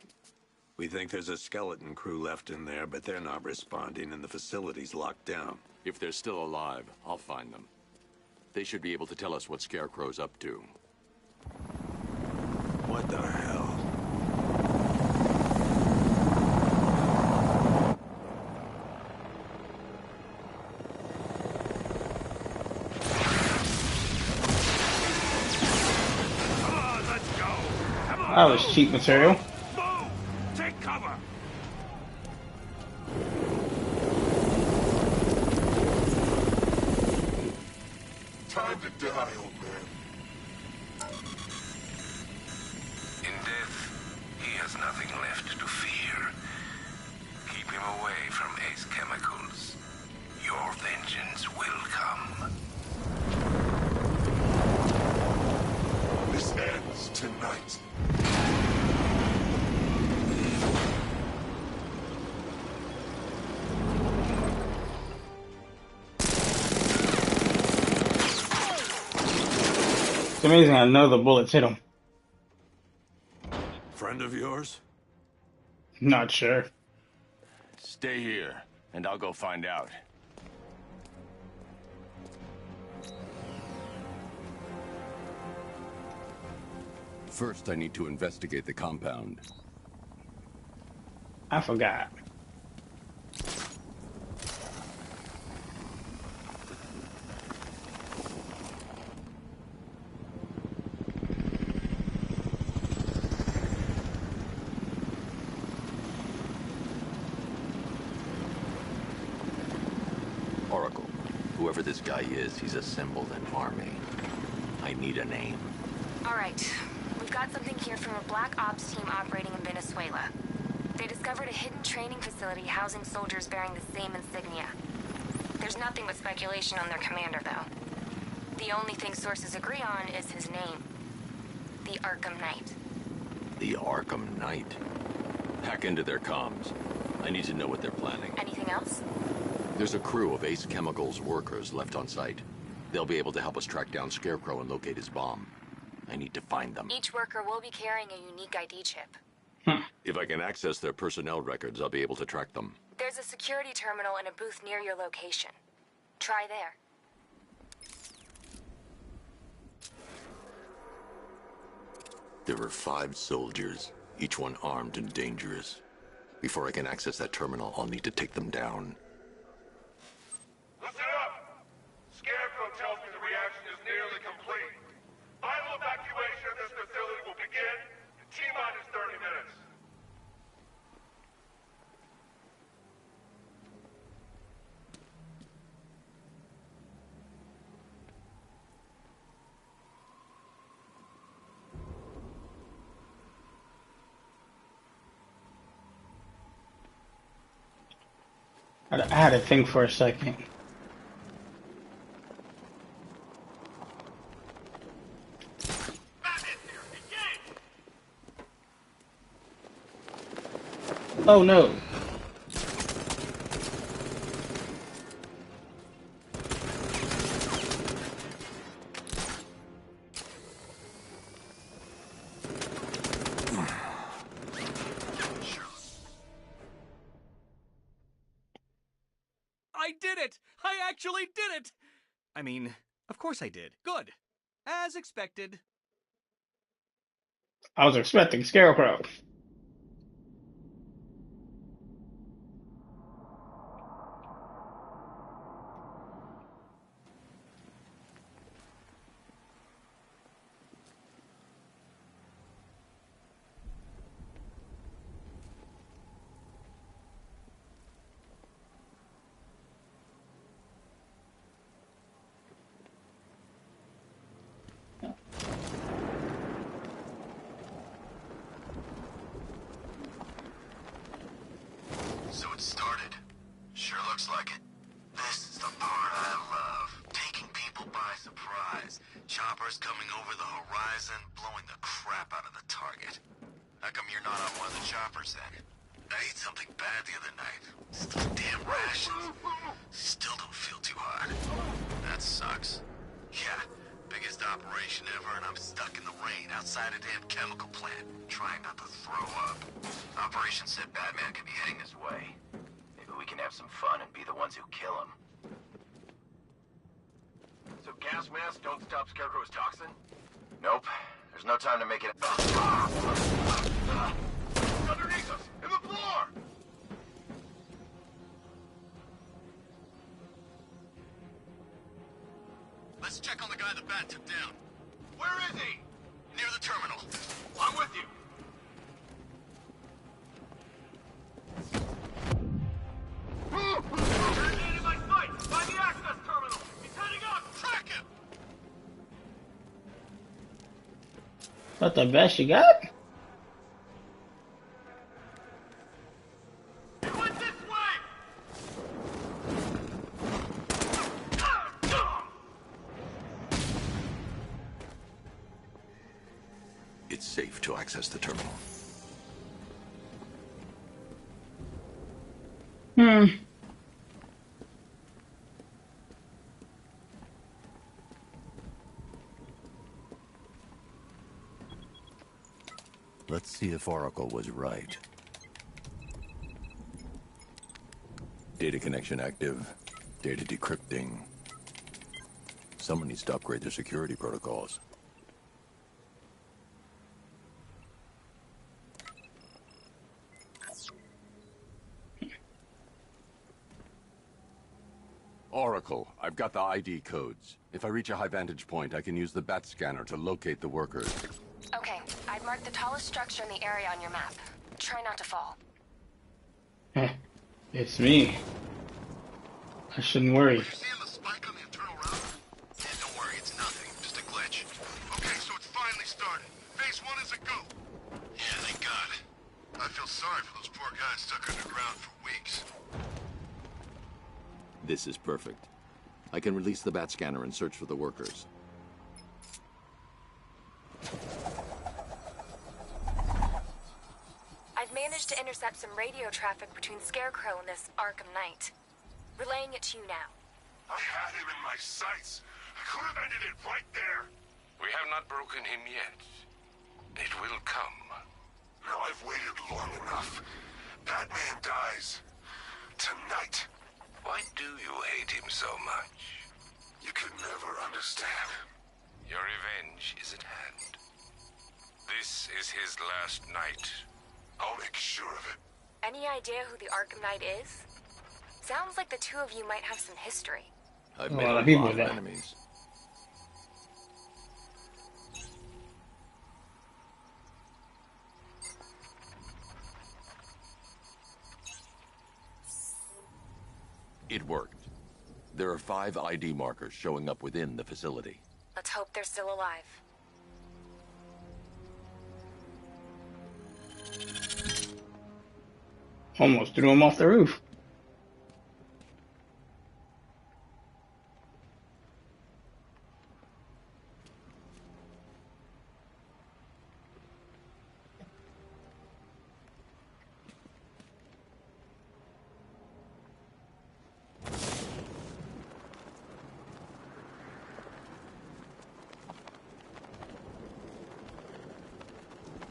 We think there's a skeleton crew left in there, but they're not responding and the facility's locked down. If they're still alive, I'll find them. They should be able to tell us what Scarecrow's up to. What the hell? That was cheap material. Move! Take cover! Time to die, old man. In death, he has nothing left to fear. Keep him away from Ace Chemicals. Your vengeance will come. This ends tonight. It's amazing I know the bullets hit him. Friend of yours? Not sure. Stay here, and I'll go find out. First, I need to investigate the compound. I forgot. Oracle, whoever this guy is, he's assembled an army. I need a name. All right. We've got something here from a Black Ops team operating in Venezuela. They discovered a hidden training facility housing soldiers bearing the same insignia. There's nothing but speculation on their commander, though. The only thing sources agree on is his name. The Arkham Knight. The Arkham Knight. Hack into their comms. I need to know what they're planning. Anything else? There's a crew of Ace Chemicals workers left on site. They'll be able to help us track down Scarecrow and locate his bomb. I need to find them. Each worker will be carrying a unique ID chip. If I can access their personnel records, I'll be able to track them. There's a security terminal in a booth near your location. Try there. There were 5 soldiers, each one armed and dangerous. Before I can access that terminal, I'll need to take them down. Listen up! Scarecrow tells me the reaction is nearly complete. Final evacuation of this facility will begin in T-minus 30 minutes. I had to think for a second. Oh no. I did it! I actually did it! I mean, of course I did. Good. As expected. I was expecting Scarecrow. So it started. Sure looks like it. This is the part I love. Taking people by surprise. Choppers coming over the horizon, blowing the crap out of the target. How come you're not on one of the choppers then? I ate something bad the other night. Still damn rations. Still don't feel too hot. That sucks. Yeah, biggest operation ever, and I'm stuck in the rain outside a damn chemical plant, trying not to throw up. Operation said Batman could be heading this way. Maybe we can have some fun and be the ones who kill him. So gas masks don't stop Scarecrow's toxin? Nope. There's no time to make it... Underneath us! In the floor! Let's check on the guy the bat took down. Where is he? Near the terminal. I'm with you. That's the best you got? It's safe to access the terminal. Let's see if Oracle was right. Data connection active. Data decrypting. Someone needs to upgrade their security protocols. Oracle, I've got the ID codes. If I reach a high vantage point, I can use the bat scanner to locate the workers. Okay, I've marked the tallest structure in the area on your map. Try not to fall. It's me. I shouldn't worry. Don't worry, it's nothing. Just a glitch. Okay, so it's finally started. Phase 1 is a go. Yeah, thank God. I feel sorry for those poor guys stuck underground for weeks. This is perfect. I can release the bat scanner and search for the workers. I've managed to intercept some radio traffic between Scarecrow and this Arkham Knight. Relaying it to you now. I had him in my sights. I could have ended it right there. We have not broken him yet. It will come. Now I've waited long enough. Batman dies. Tonight. Why do you hate him so much? You could never understand. Your revenge is at hand. This is his last night. I'll make sure of it. Any idea who the Arkham Knight is? Sounds like the two of you might have some history. I've A made lot a of people lot of there. enemies. It worked. There are 5 ID markers showing up within the facility. Let's hope they're still alive. Almost threw him off the roof.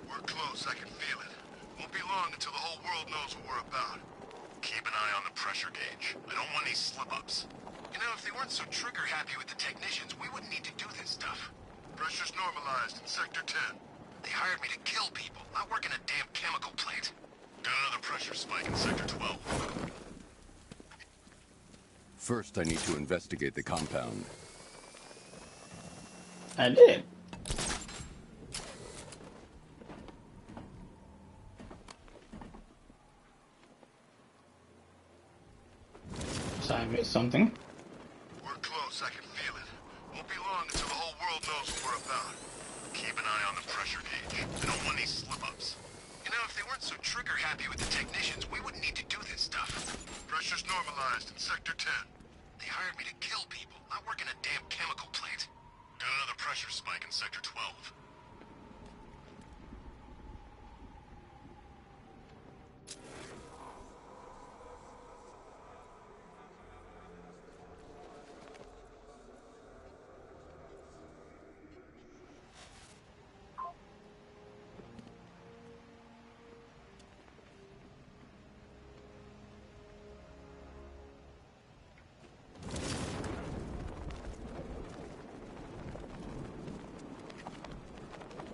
We're close, I can feel it. Won't be long until the whole world knows what we're about. Keep an eye on the pressure gauge. I don't want any slip-ups. You know, if they weren't so trigger-happy with the technicians, we wouldn't need to do this stuff. Pressure's normalized in Sector 10. They hired me to kill people, not work in a damn chemical plant. Got another pressure spike in Sector 12. First, I need to investigate the compound. I did. So I missed something. We're close, I can feel it. Won't be long until the whole world knows what we're about. Keep an eye on the pressure gauge. I don't want any slip-ups. You know, if they weren't so trigger-happy with the technicians, we wouldn't need to do this stuff. Pressure's normalized in Sector 10. They hired me to kill people, not work in a damn chemical plant. Got another pressure spike in Sector 12.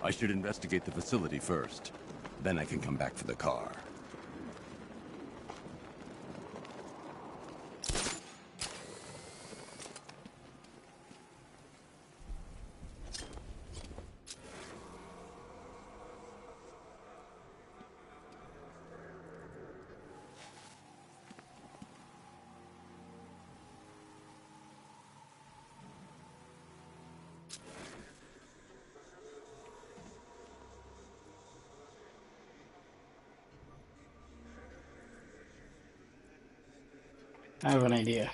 I should investigate the facility first. Then I can come back for the car. I have an idea.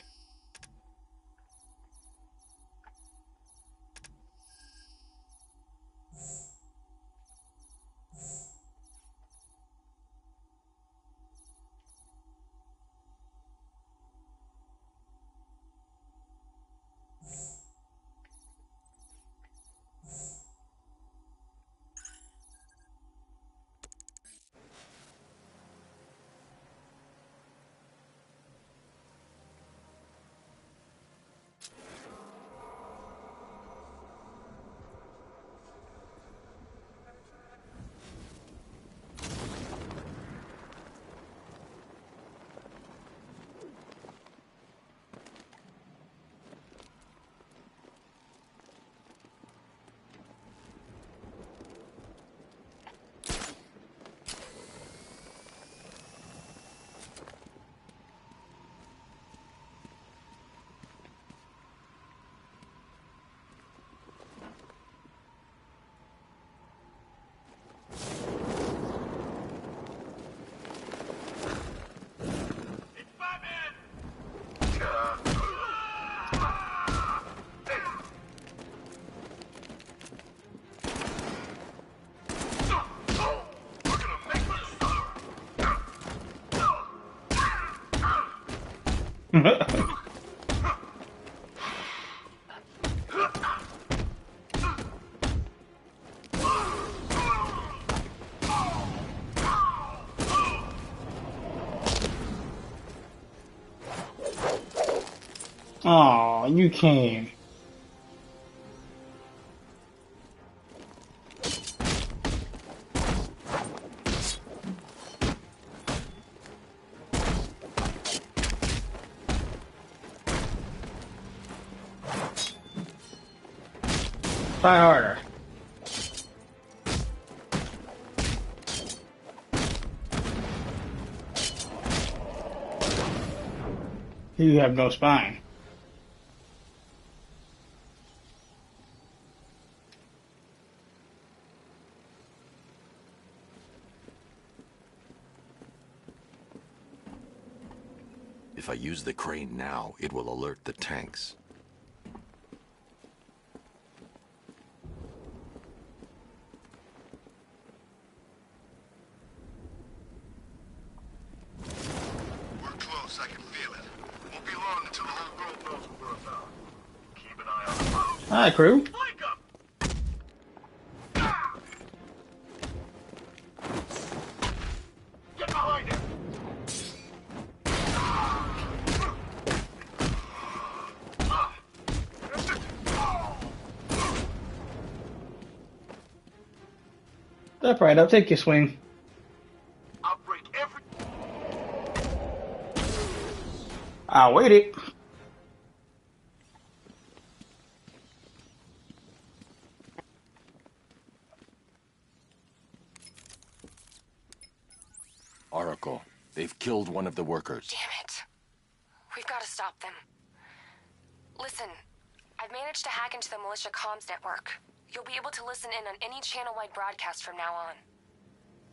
Oh, you came. Try harder. You have no spine. If I use the crane now, it will alert the tanks. We're close, I can feel it. Won't be long until the whole world knows what we're about. Keep an eye on the road. Hi, crew. Get behind him! That's right, I'll take your swing. I'll break every... I'll wait it. Oracle, they've killed one of the workers. Damn it. We've got to stop them. Listen, I've managed to hack into the militia comms network. You'll be able to listen in on any channel-wide broadcast from now on.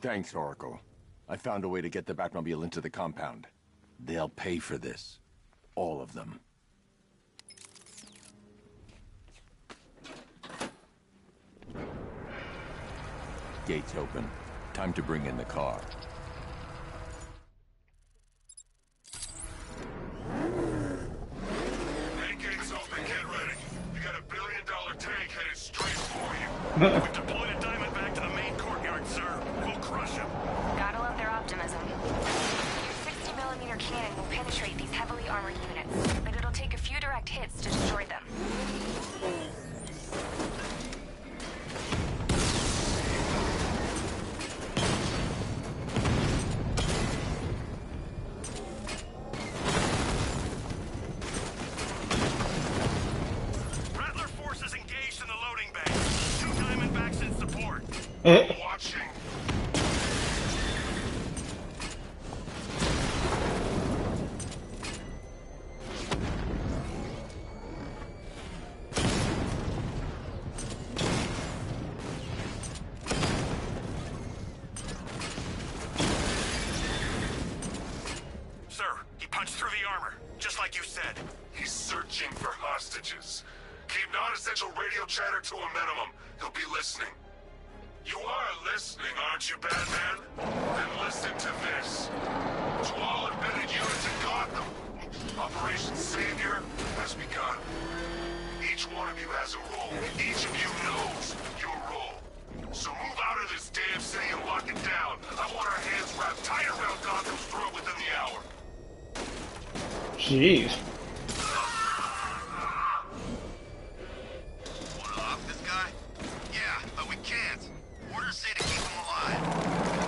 Thanks, Oracle. I found a way to get the Batmobile into the compound. They'll pay for this. All of them. Gates open. Time to bring in the car. Hey, gates open, get ready. You got $1 billion tank headed straight for you. We've deployed a Diamondback to the main courtyard, sir. We'll crush him. Gotta love their optimism. Your 60mm cannon will penetrate these heavily armored units, but it'll take a few direct hits to destroy them. Rattler forces engaged in the loading bay. 2 Diamondbacks in support. Watching. Sir, he punched through the armor. like you said. He's searching for hostages. Keep non-essential radio chatter to a minimum. He'll be listening. You are listening, aren't you, Batman? Then listen to this. To all embedded units in Gotham, Operation Savior has begun. Each one of you has a role. Each of you knows your role. So move out of this damn city and lock it down. I want our hands wrapped tight around Gotham's throat within the hour. Jeez. Wanna off this guy? Yeah, but we can't. Orders say to keep him alive.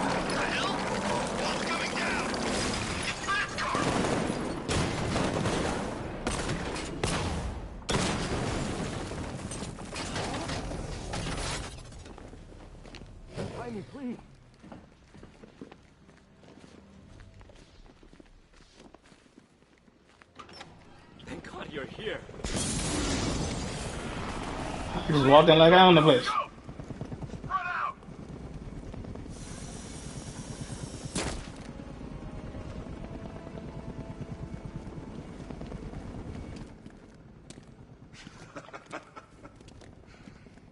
What the hell? What's coming down? It's that car! Find me, please. Thank God you're here. Just walking like I own the place.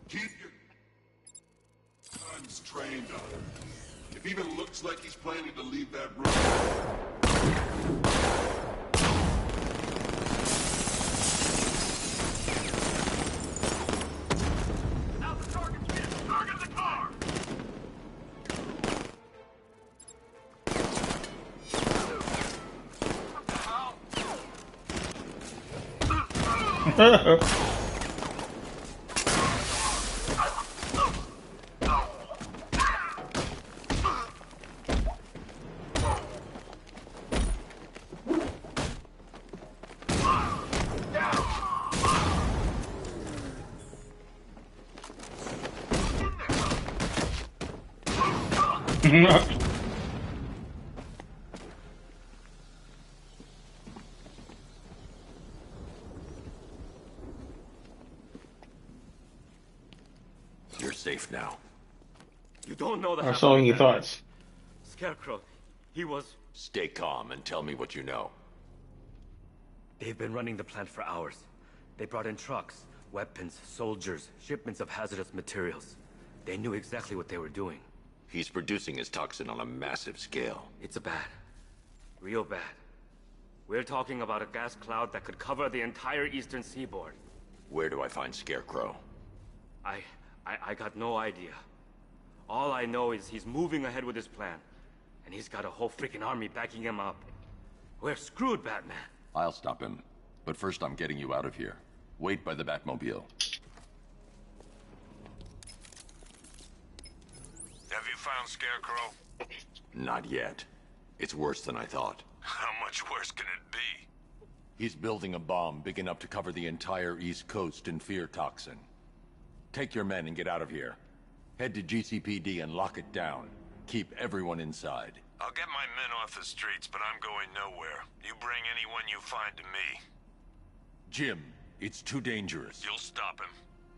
Keep your guns trained on him. If he even looks like he's planning to leave that room. You're safe now. You don't know the Or so he thought. Scarecrow, he was... Stay calm and tell me what you know. They've been running the plant for hours. They brought in trucks, weapons, soldiers, shipments of hazardous materials. They knew exactly what they were doing. He's producing his toxin on a massive scale. It's bad. Real bad. We're talking about a gas cloud that could cover the entire eastern seaboard. Where do I find Scarecrow? I got no idea. All I know is he's moving ahead with his plan. And he's got a whole freaking army backing him up. We're screwed, Batman. I'll stop him. But first I'm getting you out of here. Wait by the Batmobile. Have you found Scarecrow? Not yet. It's worse than I thought. How much worse can it be? He's building a bomb big enough to cover the entire East Coast in fear toxin. Take your men and get out of here. Head to GCPD and lock it down. Keep everyone inside. I'll get my men off the streets, but I'm going nowhere. You bring anyone you find to me. Jim, it's too dangerous. You'll stop him.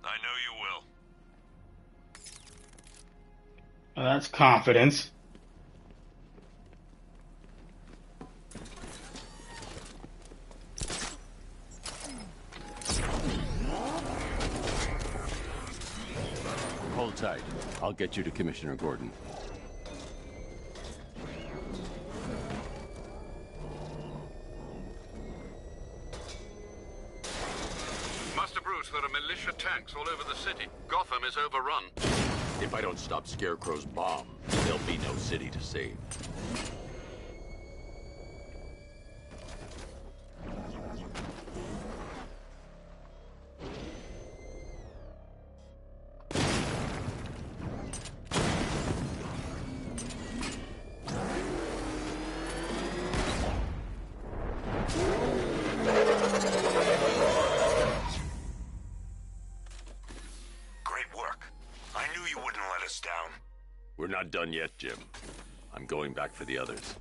I know you will. Well, that's confidence. Hold tight. I'll get you to Commissioner Gordon. Master Bruce, there are militia tanks all over the city. Gotham is overrun. If I don't stop Scarecrow's bomb, there'll be no city to save. We're not done yet, Jim. I'm going back for the others.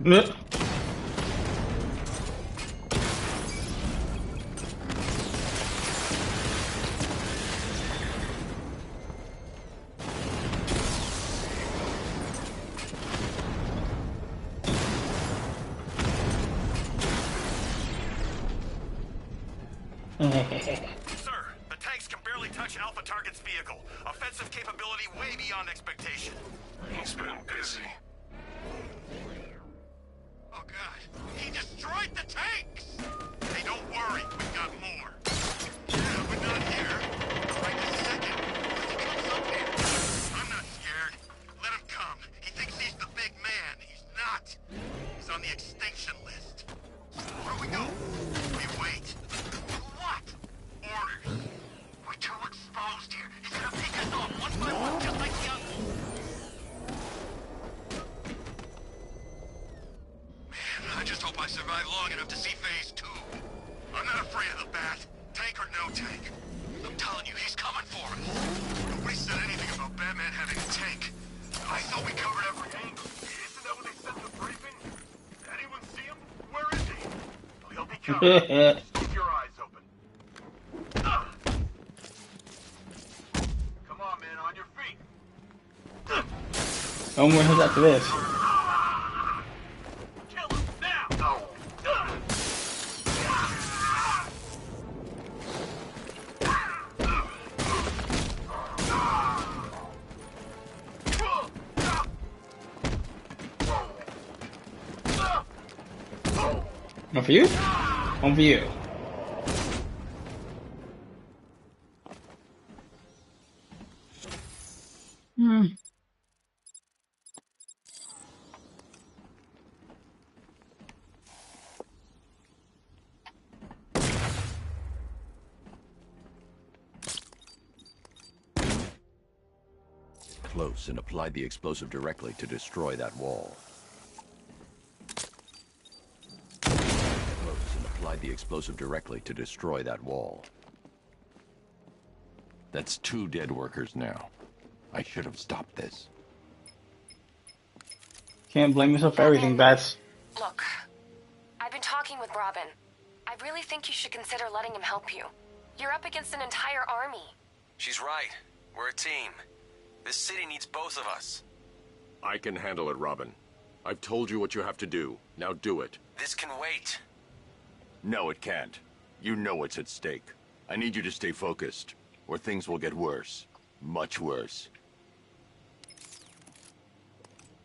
Sir, the tanks can barely touch Alpha Target's vehicle. Offensive capability way beyond expectation. He's been busy. Oh god, he destroyed the tanks! Hey, don't worry, we've got more. Yeah, but not here. Right this second. When he comes up here. I'm not scared. Let him come. He thinks he's the big man. He's not. He's on the extinction list. Where do we go? We wait. What? Orders. We're too exposed here. He's gonna pick us off one by one, just like the others. Man, I just hope I survive long enough to see phase 2. I'm not afraid of the bat, tank or no tank. I'm telling you, he's coming for us. Nobody said anything about Batman having a tank. I thought we covered every angle. Isn't that what they said in the briefing? Anyone see him? Where is he? Oh, he'll be coming. Keep your eyes open. Come on, man, on your feet. No more hits after this. Kill him now. One for you? One for you. Close and apply the explosive directly to destroy that wall. Close and apply the explosive directly to destroy that wall. That's 2 dead workers now. I should have stopped this. Can't blame yourself for everything, Bats. Look, I've been talking with Robin. I really think you should consider letting him help you. You're up against an entire army. She's right. We're a team. This city needs both of us. I can handle it, Robin. I've told you what you have to do. Now do it. This can wait. No, it can't. You know what's at stake. I need you to stay focused, or things will get worse. Much worse.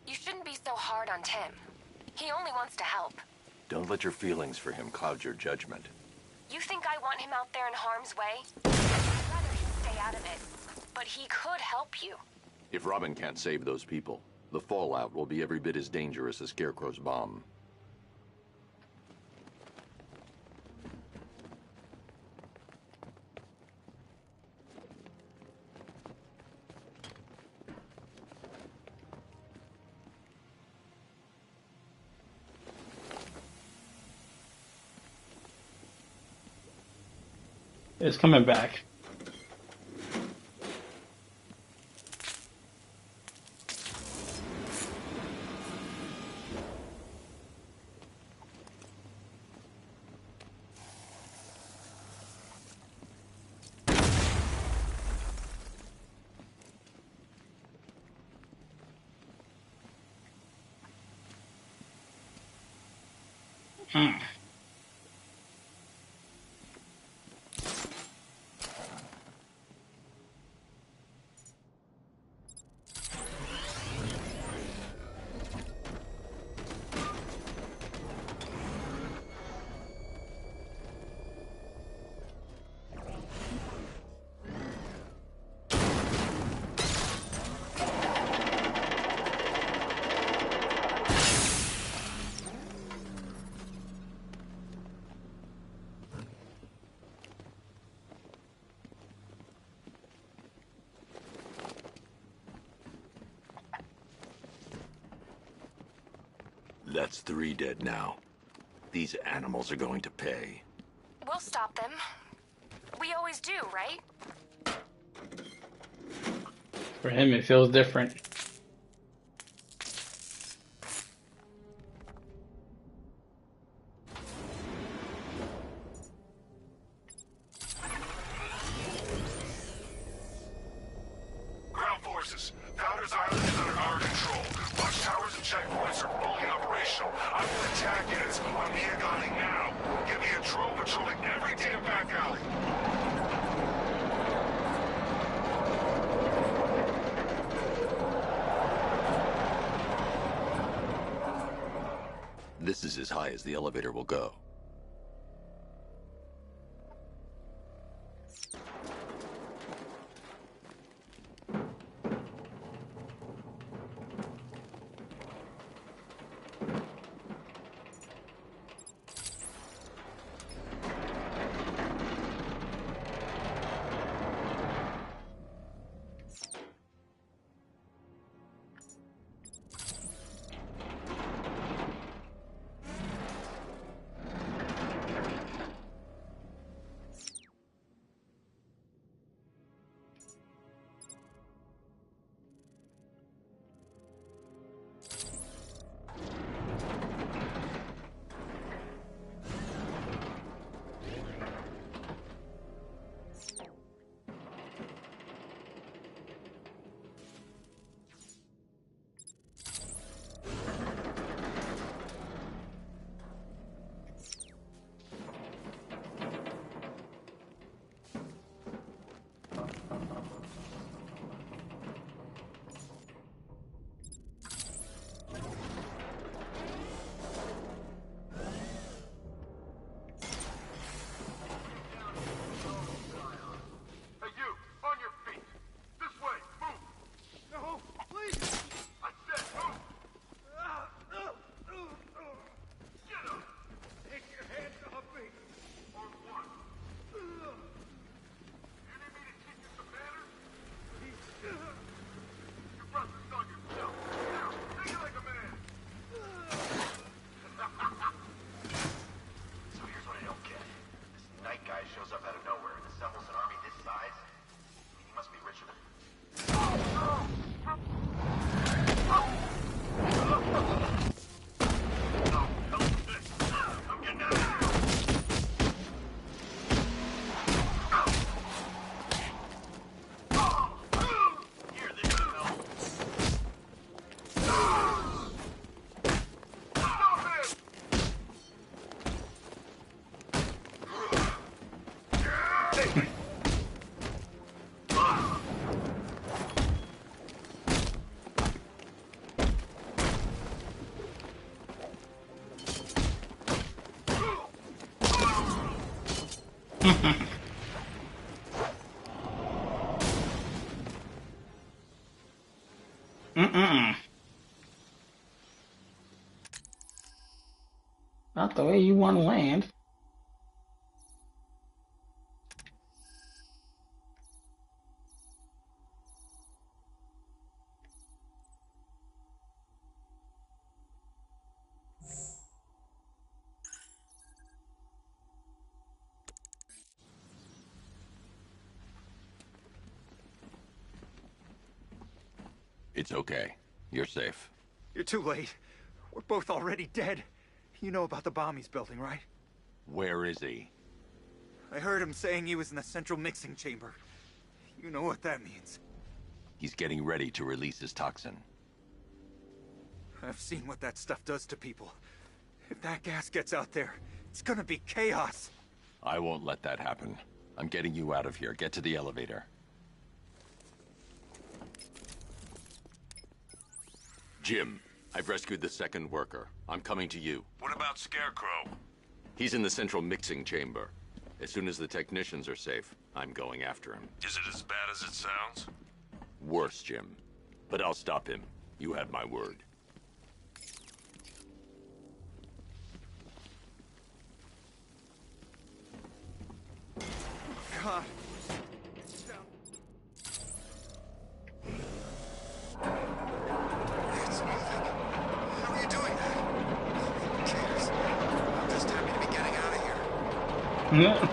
You shouldn't be so hard on Tim. He only wants to help. Don't let your feelings for him cloud your judgment. You think I want him out there in harm's way? I'd rather he stay out of it. But he could help you. If Robin can't save those people, the fallout will be every bit as dangerous as Scarecrow's bomb. It's coming back. That's 3 dead now. These animals are going to pay. We'll stop them. We always do, right? For him, it feels different. as high as the elevator will go. Not the way you want to land. It's okay. You're safe. You're too late. We're both already dead. You know about the bomb he's building, right? Where is he? I heard him saying he was in the central mixing chamber. You know what that means. He's getting ready to release his toxin. I've seen what that stuff does to people. If that gas gets out there, it's gonna be chaos. I won't let that happen. I'm getting you out of here. Get to the elevator. Jim, I've rescued the second worker. I'm coming to you. What about Scarecrow? He's in the central mixing chamber. As soon as the technicians are safe, I'm going after him. Is it as bad as it sounds? Worse, Jim. But I'll stop him. You have my word. God. Yeah.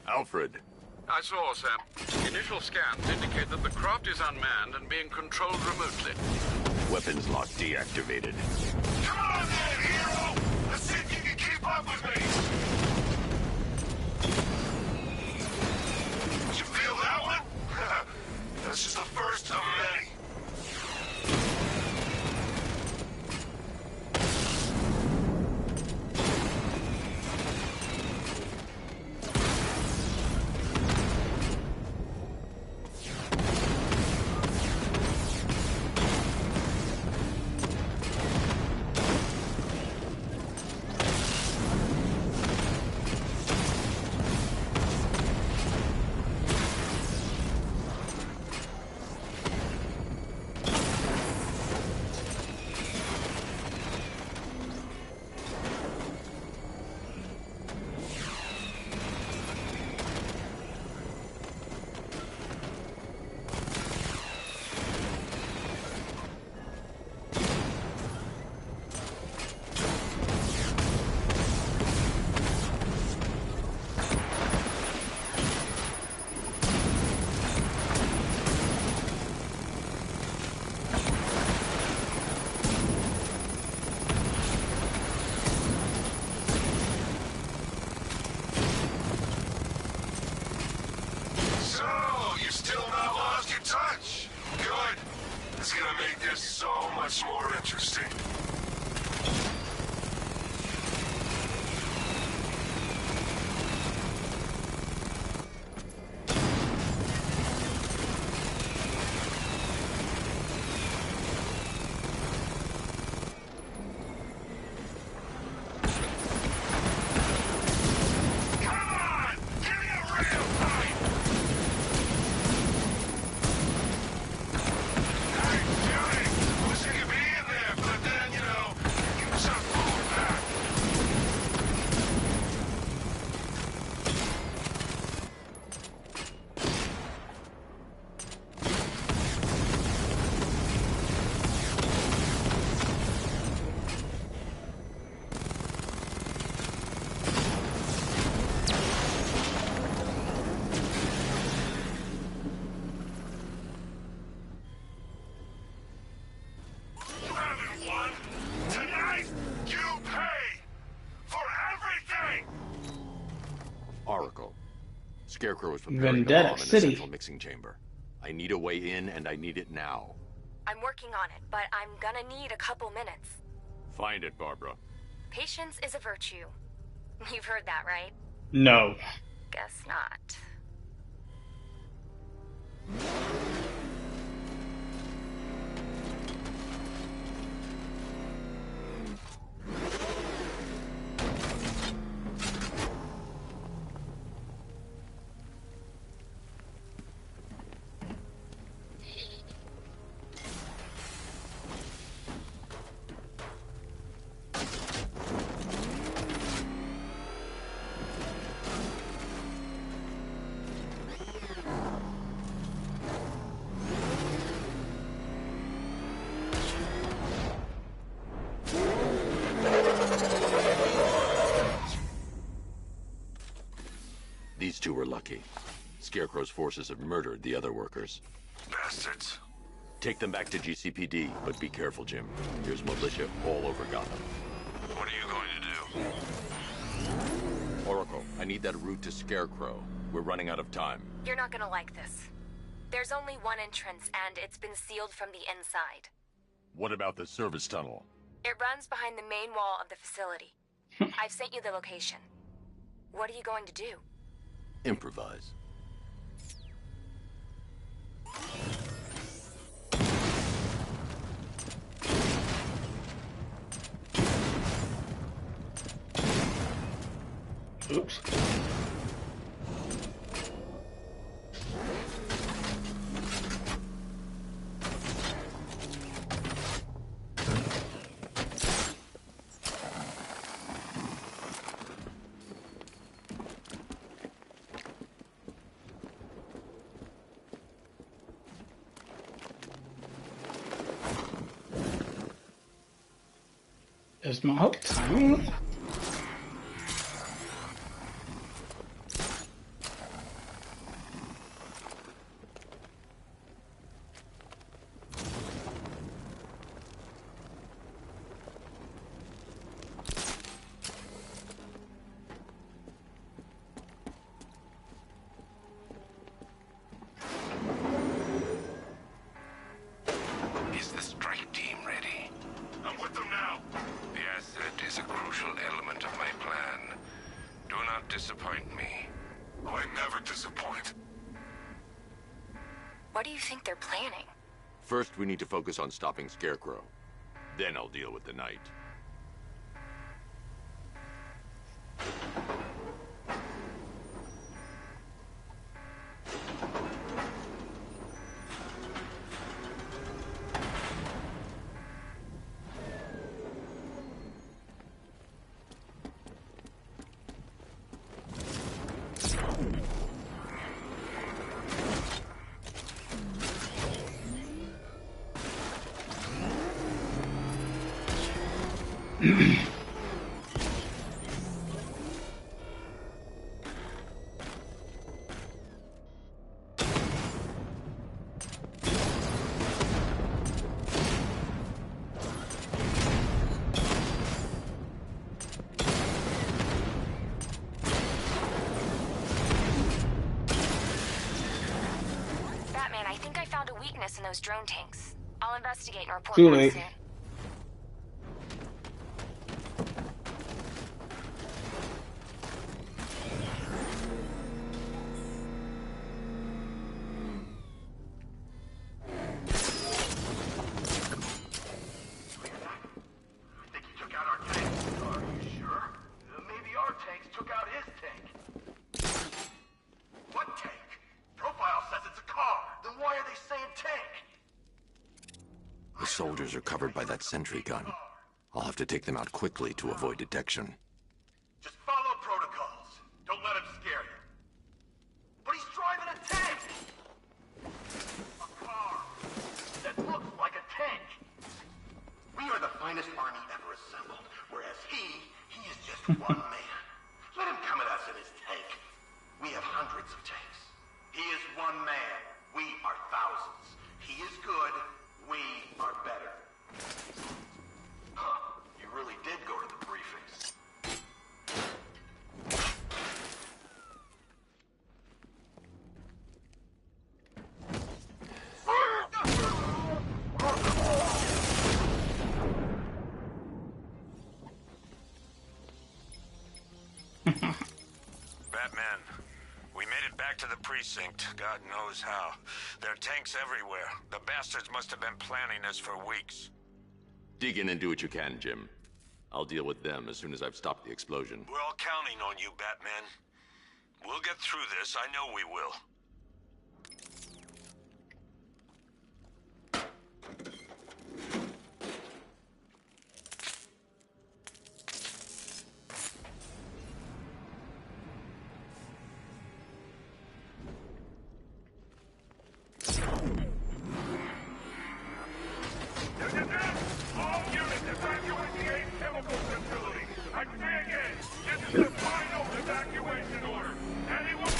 Alfred. I saw, Sam. Initial scans indicate that the craft is unmanned and being controlled remotely. Weapons lock deactivated. Come on then, hero! Let's see if you can up with me! Did you feel that one? That's just the first of many. More interesting. Oracle. Scarecrow is preparing a Vendetta bomb in the City. central mixing chamber. I need a way in, and I need it now. I'm working on it, but I'm gonna need a couple minutes. Find it, Barbara. Patience is a virtue. You've heard that, right? No. Guess not. These two were lucky. Scarecrow's forces have murdered the other workers. Bastards. Take them back to GCPD, but be careful, Jim. There's militia all over Gotham. What are you going to do? Oracle, I need that route to Scarecrow. We're running out of time. You're not gonna like this. There's only one entrance, and it's been sealed from the inside. What about the service tunnel? It runs behind the main wall of the facility. I've sent you the location. What are you going to do? Improvise. Oops. Is my hope timing? not disappoint me. I never disappoint. What do you think they're planning? First, we need to focus on stopping Scarecrow. Then I'll deal with the Knight. Batman, I think I found a weakness in those drone tanks. I'll investigate and report Too back late. soon. The soldiers are covered by that sentry gun. I'll have to take them out quickly to avoid detection. Just follow protocols. Don't let him scare you. But he's driving a tank! A car that looks like a tank. We are the finest army ever assembled, whereas he is just one man. Let him come at us in his tank. We have hundreds of tanks. He is one man. We are thousands. He is good. We are better. Huh. You really did go to the briefings. Batman, we made it back to the precinct. God knows how. There are tanks everywhere. The bastards must have been planning this for weeks. Dig in and do what you can, Jim. I'll deal with them as soon as I've stopped the explosion. We're all counting on you, Batman. We'll get through this. I know we will. All units evacuate the Ace Chemical Facility. I say again, this is the final evacuation order. Anyone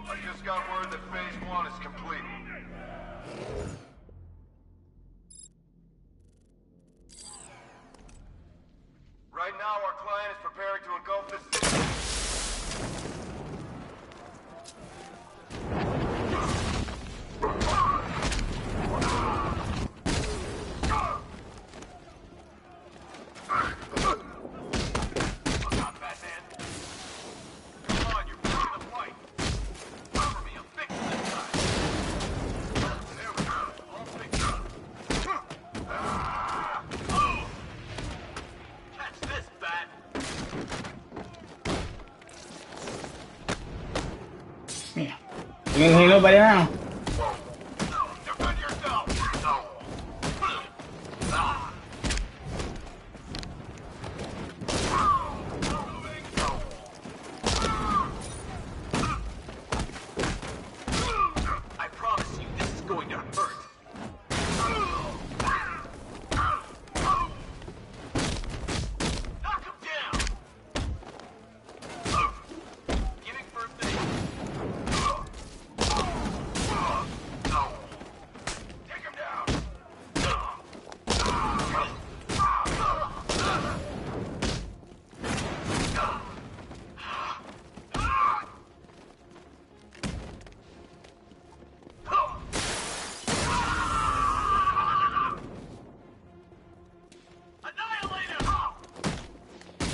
I just got word that Phase 1 is complete. Right now, our client is preparing to engulf this city. You ain't hear nobody now. I promise you, this is going to hurt. Knock him down! Giving first aid. Take him down!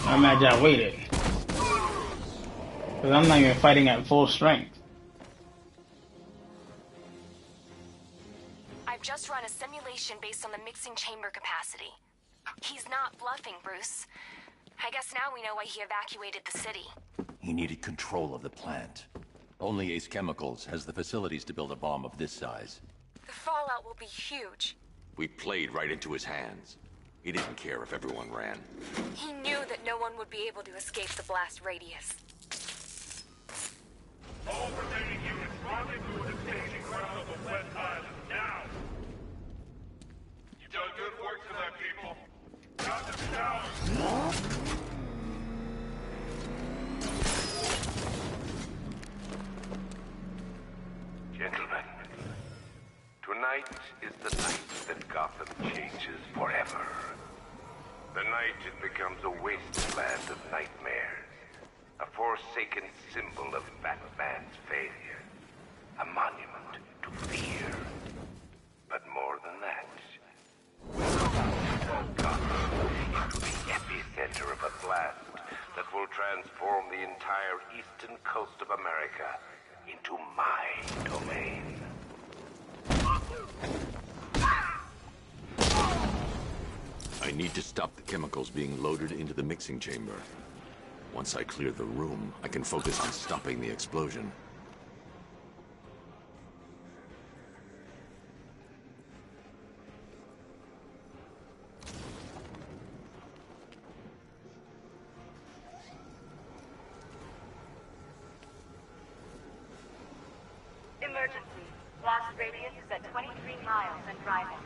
I'm mad y'all waited. Because I'm not even fighting at full strength. I've just run a simulation based on the mixing chamber capacity. He's not bluffing, Bruce. I guess now we know why he evacuated the city. He needed control of the plant. Only Ace Chemicals has the facilities to build a bomb of this size. The fallout will be huge. We played right into his hands. He didn't care if everyone ran. He knew that no one would be able to escape the blast radius. All remaining units rendezvous at the staging ground of the West Island, now! You've done good work for that, people. Got them down! Gentlemen, tonight is the night that Gotham changes forever. The night it becomes a wasteland of nightmares. A forsaken symbol of Batman's failure. A monument to fear. But more than that, Gotham into the epicenter of a blast that will transform the entire eastern coast of America into my domain. I need to stop the chemicals being loaded into the mixing chamber. Once I clear the room, I can focus on stopping the explosion. Emergency. Blast radius is at 23 miles and driving.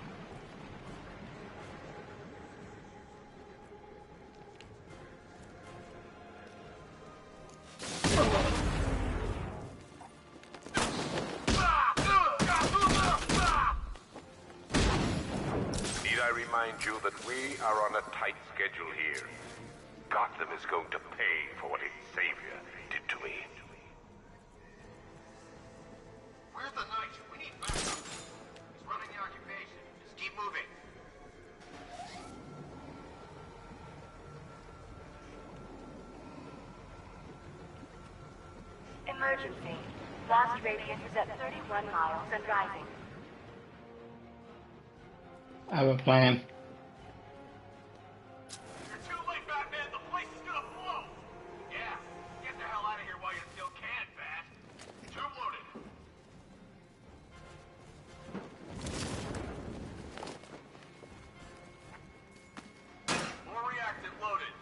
Need I remind you that we are on a tight schedule here? Gotham is going to pay for what its savior did to me. Where's the knight? We need backup. He's running the occupation. Just keep moving. Emergency. Blast radius is at 31 miles and rising. I have a plan. You're too late, Batman. The place is gonna blow. Yeah. Get the hell out of here while you still can, Bat. Tube loaded. More reactant loaded.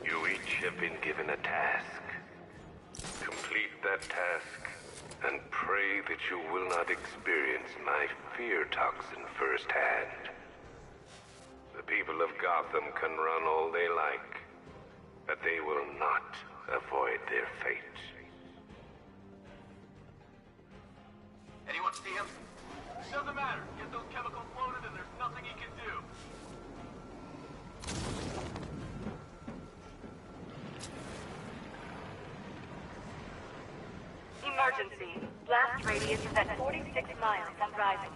You each have been given a task. Complete that task, and pray that you will not experience my fear toxin firsthand. The people of Gotham can run all they like, but they will not avoid their fate. Anyone see him? Doesn't matter. Get those chemicals loaded and there's nothing he can do. Emergency. Blast radius is at 46 miles and rising.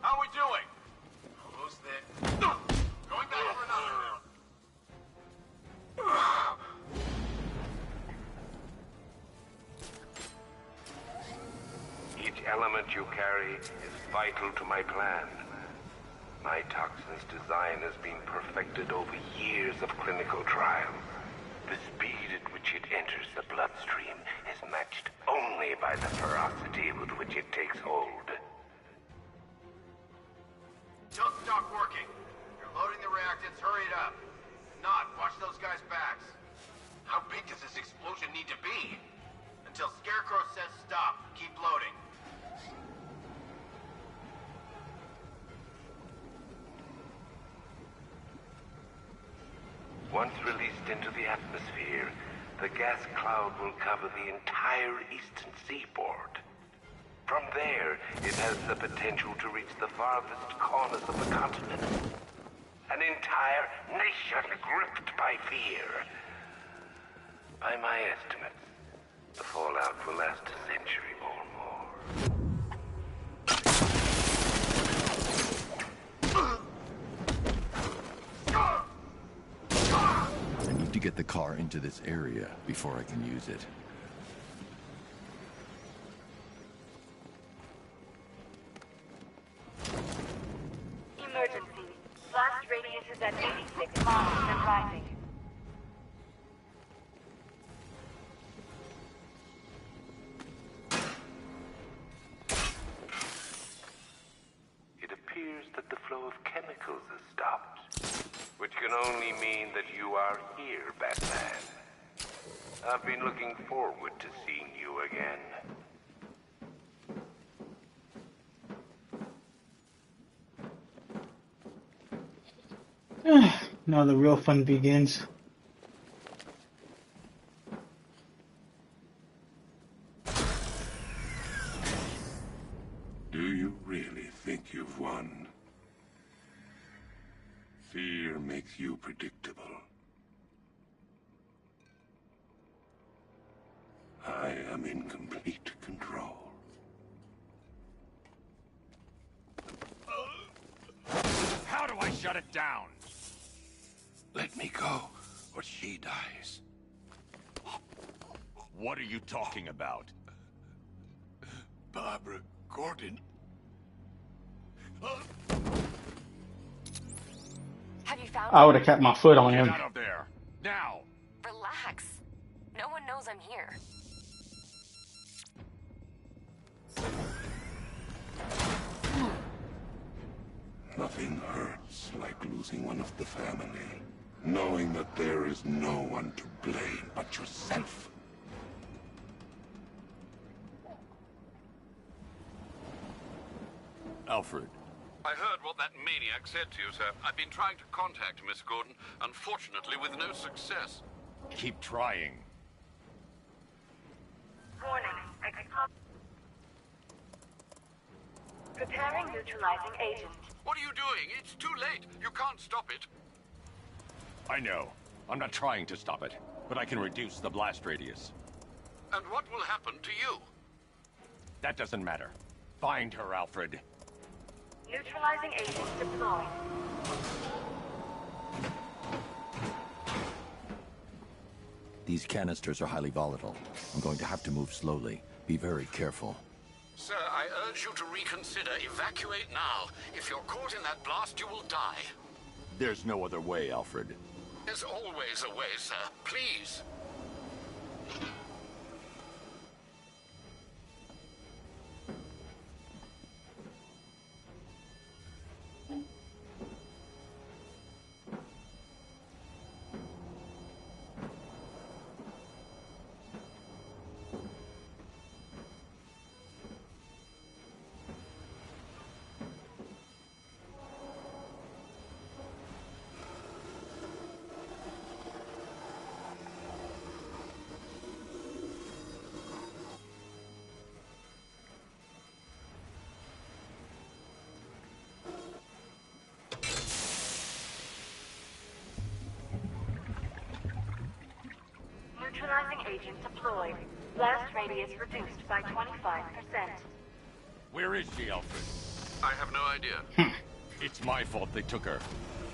How are we doing? Almost there. Going back for another round. Each element you carry is vital to my plan. My toxin's design has been perfected over years of clinical trials. The speed at which it enters the bloodstream is matched only by the ferocity with which it takes hold. Don't stop working. You're loading the reactants. Hurry it up. Not watch those guys' backs. How big does this explosion need to be? Until Scarecrow says stop. Keep loading. Once released into the atmosphere, the gas cloud will cover the entire eastern seaboard. From there, it has the potential to reach the farthest corners of the continent. An entire nation gripped by fear. By my estimates, the fallout will last a century or more. get the car into this area before I can use it. Emergency. Blast radius is at 86 miles and rising. It appears that the flow of chemicals has stopped, which can only mean that you are here, Batman. I've been looking forward to seeing you again. Now the real fun begins. Do you really think you've won? Fear makes you predictable. I am in complete control. How do I shut it down? Let me go, or she dies. What are you talking about? Barbara Gordon. Have you found I would have kept my foot on him. Get out of there. Now. Relax. No one knows I'm here. Nothing hurts like losing one of the family. Knowing that there is no one to blame but yourself. Alfred. I heard what that maniac said to you, sir. I've been trying to contact Miss Gordon, unfortunately with no success. Keep trying. Warning. Preparing neutralizing agent. What are you doing? It's too late. You can't stop it. I know. I'm not trying to stop it, but I can reduce the blast radius. And what will happen to you? That doesn't matter. Find her, Alfred. Neutralizing agent deployed. These canisters are highly volatile. I'm going to have to move slowly. Be very careful. Sir, I urge you to reconsider. Evacuate now. If you're caught in that blast, you will die. There's no other way, Alfred. There's always a way, sir. Please. Neutralizing agent deployed. Blast radius reduced by 25%. Where is she, Alfred? I have no idea. It's my fault they took her.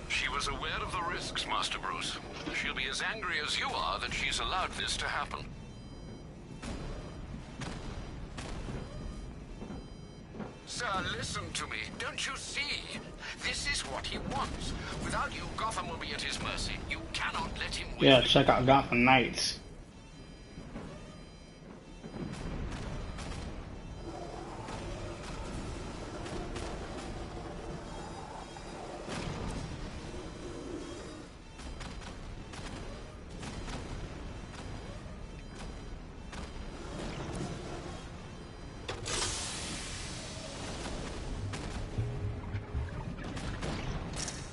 She was aware of the risks, Master Bruce. She'll be as angry as you are that she's allowed this to happen. Sir, listen to me. Don't you see? This is what he wants. Without you, Gotham will be at his mercy. You cannot let him win. Yeah, check out Gotham Knights.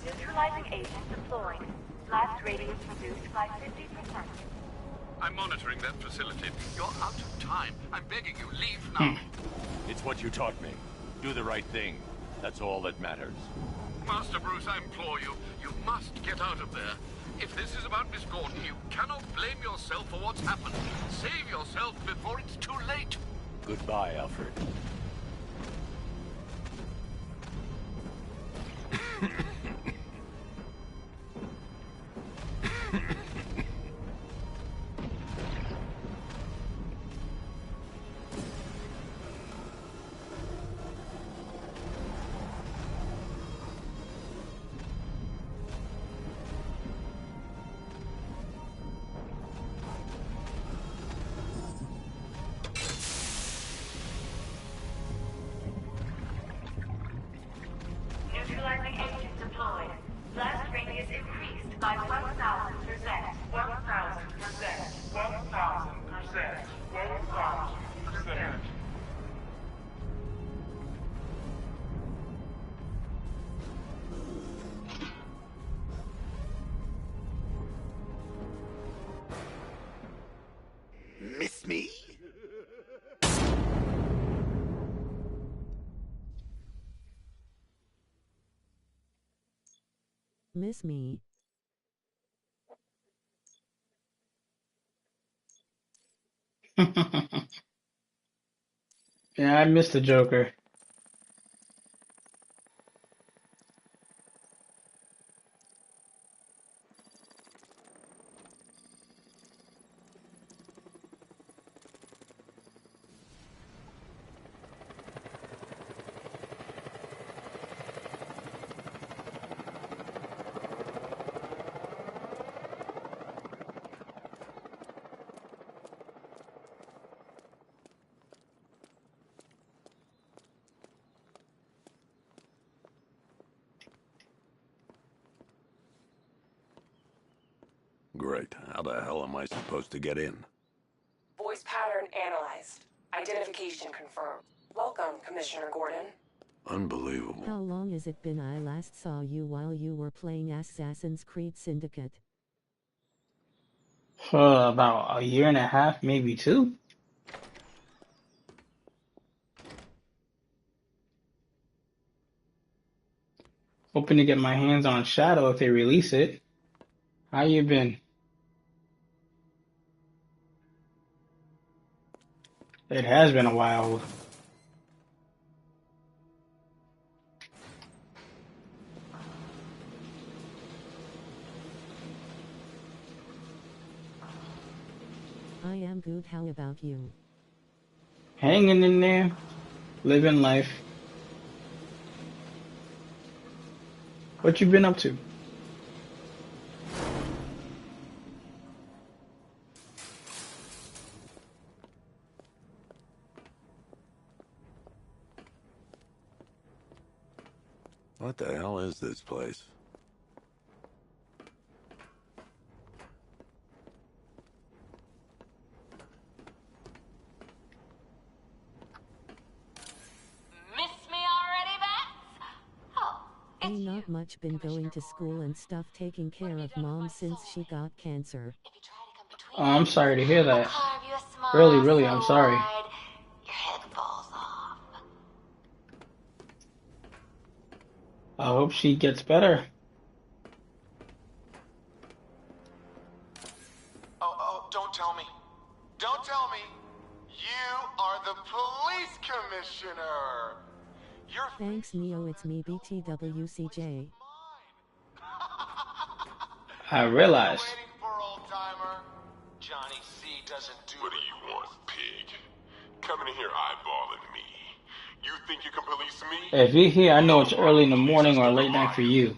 Neutralizing agent deployed. Blast radius reduced by 50%. I'm monitoring that facility. You're out of time. I'm begging you, leave now. It's what you taught me. Do the right thing. That's all that matters. Master Bruce, I implore you, you must get out of there. If this is about Miss Gordon, you cannot blame yourself for what's happened. Save yourself before it's too late. Goodbye, Alfred. Miss me. Yeah, I missed the Joker. Great. How the hell am I supposed to get in? Voice pattern analyzed. Identification confirmed. Welcome, Commissioner Gordon. Unbelievable. How long has it been I last saw you while you were playing Assassin's Creed Syndicate? About a year and a half, maybe 2. Hoping to get my hands on Shadow if they release it. How you been? It has been a while. I am good, how about you? Hanging in there, living life. What you been up to? What the hell is this place? Ain't not much, been going to school and stuff, taking care of mom since she got cancer. Oh, I'm sorry to hear that. Really, really, I'm sorry. I hope she gets better. Oh, don't tell me. Don't tell me. You are the police commissioner. Thanks, Neo, it's me, BTWCJ. I realized. Johnny C doesn't do What do you want, pig? Coming in here eyeballing me. You think you can police me? If you're here, I know it's early in the morning or late night for you.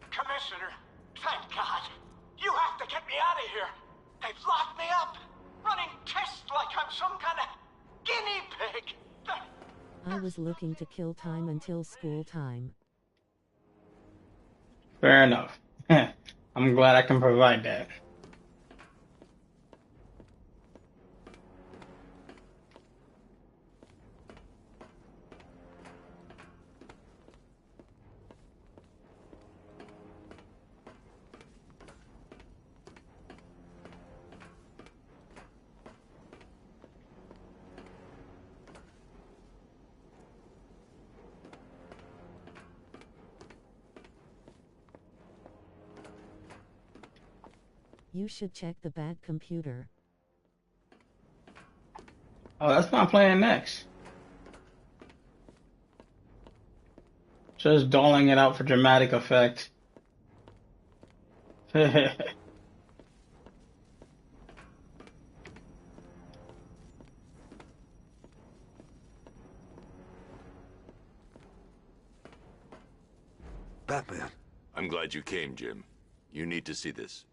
Commissioner, thank God. You have to get me out of here. They've locked me up, running tests like I'm some kind of guinea pig. I was looking to kill time until school time. Fair enough. I'm glad I can provide that. You should check the bad computer. Oh, that's not playing next. Just doling it out for dramatic effect. Batman. I'm glad you came, Jim. You need to see this.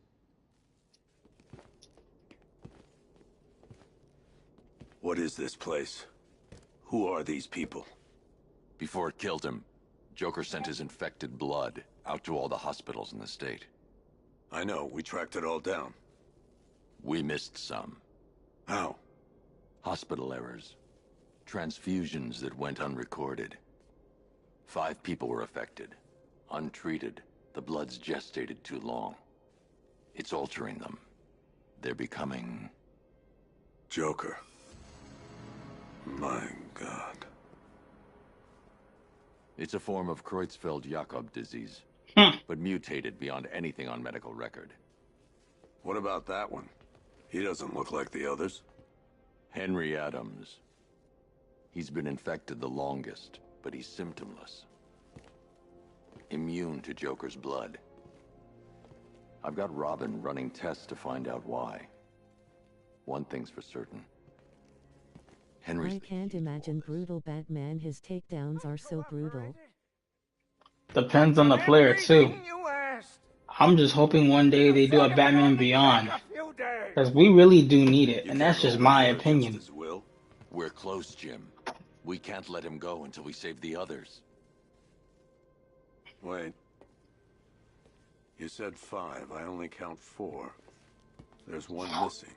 What is this place? Who are these people? Before it killed him, Joker sent his infected blood out to all the hospitals in the state. I know, we tracked it all down. We missed some. How? Hospital errors. Transfusions that went unrecorded. 5 people were affected. Untreated, the blood's gestated too long. It's altering them. They're becoming... Joker. My God. It's a form of Creutzfeldt-Jakob disease, but mutated beyond anything on medical record. What about that one? He doesn't look like the others. Henry Adams. He's been infected the longest, but he's symptomless. Immune to Joker's blood. I've got Robin running tests to find out why. One thing's for certain. Henry's... I can't imagine brutal Batman. His takedowns are so brutal. Depends on the player, too. I'm just hoping one day they do a Batman Beyond. Because we really do need it, and that's just my opinion. We're close, Jim. We can't let him go until we save the others. Wait. You said 5. I only count 4. There's one missing.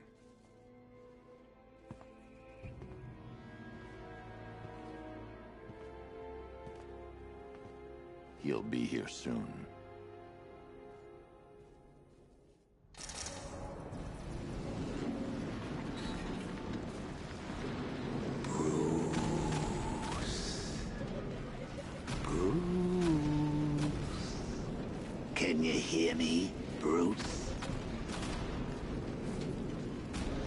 He'll be here soon. Can you hear me, Bruce?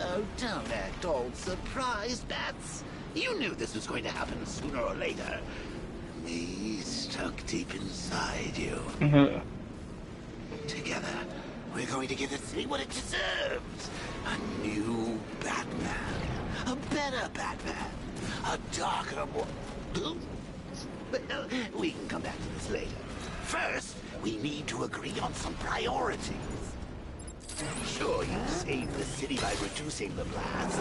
Oh, don't act all surprised, Bats. You knew this was going to happen sooner or later. Me stuck deep inside you. Together, we're going to give the city what it deserves. A new Batman. A better Batman. A darker one. Well, we can come back to this later. First, we need to agree on some priorities. Sure, you saved the city by reducing the blast.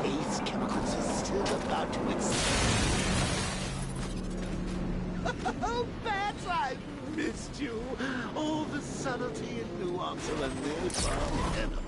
Ace Chemicals is still about to explode. Oh, Bats, I missed you. All the subtlety and nuance of a new animal.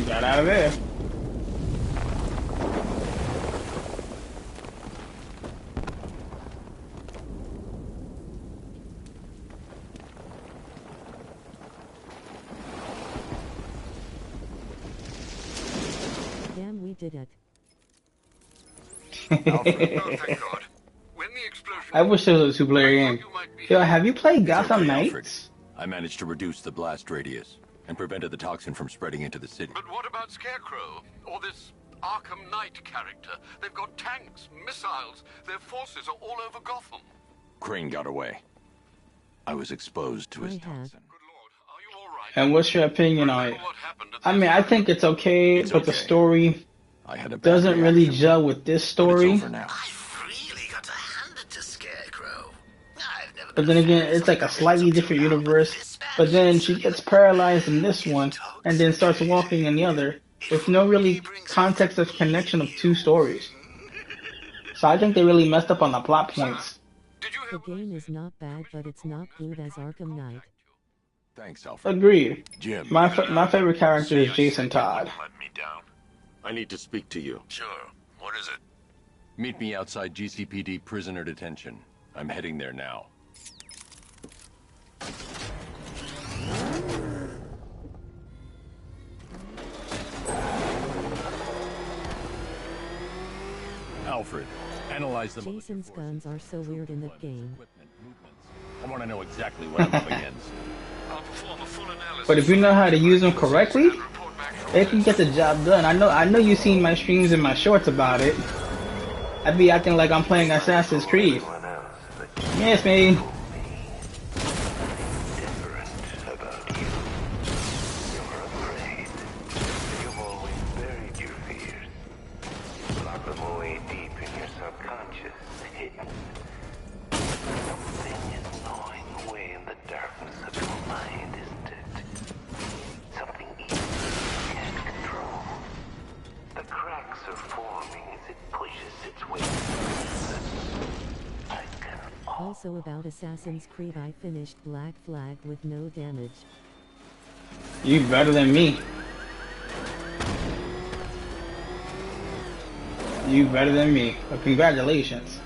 Got out of there. Damn, we did it. I wish there was a two-player game. Yo, have you played Gotham Knights? I managed to reduce the blast radius and prevented the toxin from spreading into the city. But what about Scarecrow? Or this Arkham Knight character? They've got tanks, missiles. Their forces are all over Gotham. Crane got away. I was exposed to his toxin. And what's your opinion on it? I mean, I think it's okay, but the story doesn't really gel with this story. But then again, it's like a slightly different universe. But then she gets paralyzed in this one, and then starts walking in the other, with no really context of connection of two stories. So I think they really messed up on the plot points. The game is not bad, but it's not good as Arkham Knight. Thanks, Alfred. Agreed. Jim. My favorite character is Jason Todd. I need to speak to you. Sure. What is it? Meet me outside GCPD prisoner detention. I'm heading there now. Alfred, analyze the... Jason's guns are so weird in the game. I want to know exactly what I'm up against. But if you know how to use them correctly, they can get the job done. I know you've seen my streams and my shorts about it. I'd be acting like I'm playing Assassin's Creed. Yes, man. darkness of your mind, isn't it? Something evil you can't control. The cracks are forming as it pushes its way through. I can Also about Assassin's Creed, I finished Black Flag with no damage. You better than me. You better than me. But congratulations.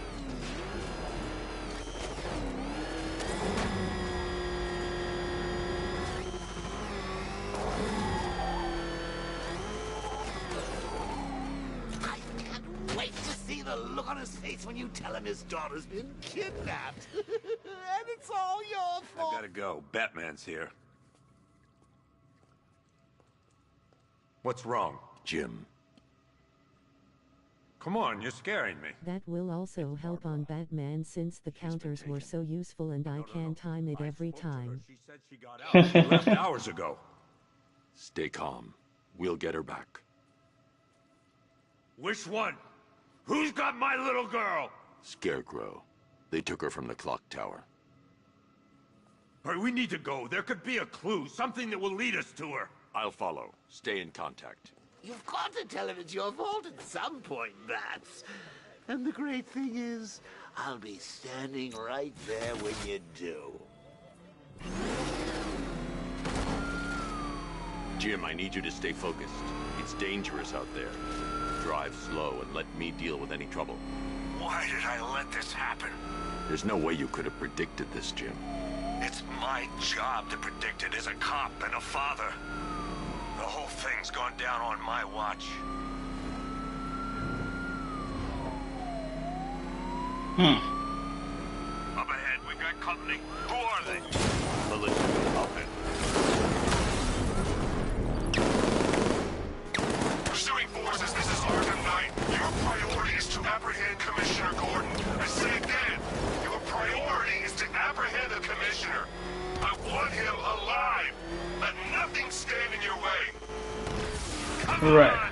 Wait to see the look on his face when you tell him his daughter's been kidnapped. And it's all your fault. I gotta go. Batman's here. What's wrong? Jim. Come on, you're scaring me. That will also help on Batman since the counters were so useful and I can time it every time. She said she got out. She left hours ago. Stay calm. We'll get her back. Which one? Who's got my little girl? Scarecrow. They took her from the clock tower. All right, we need to go. There could be a clue, something that will lead us to her. I'll follow. Stay in contact. You've got to tell him it's your fault at some point, Bats. And the great thing is, I'll be standing right there when you do. Jim, I need you to stay focused. It's dangerous out there. Drive slow and let me deal with any trouble. Why did I let this happen? There's no way you could have predicted this, Jim. It's my job to predict it as a cop and a father. The whole thing's gone down on my watch. Up ahead, we've got company. Who are they? Militia. Up ahead. Pursuing forces, this is Arkham Knight. Your priority is to apprehend Commissioner Gordon. I say again, your priority is to apprehend the Commissioner. I want him alive. Let nothing stand in your way. Come right. on.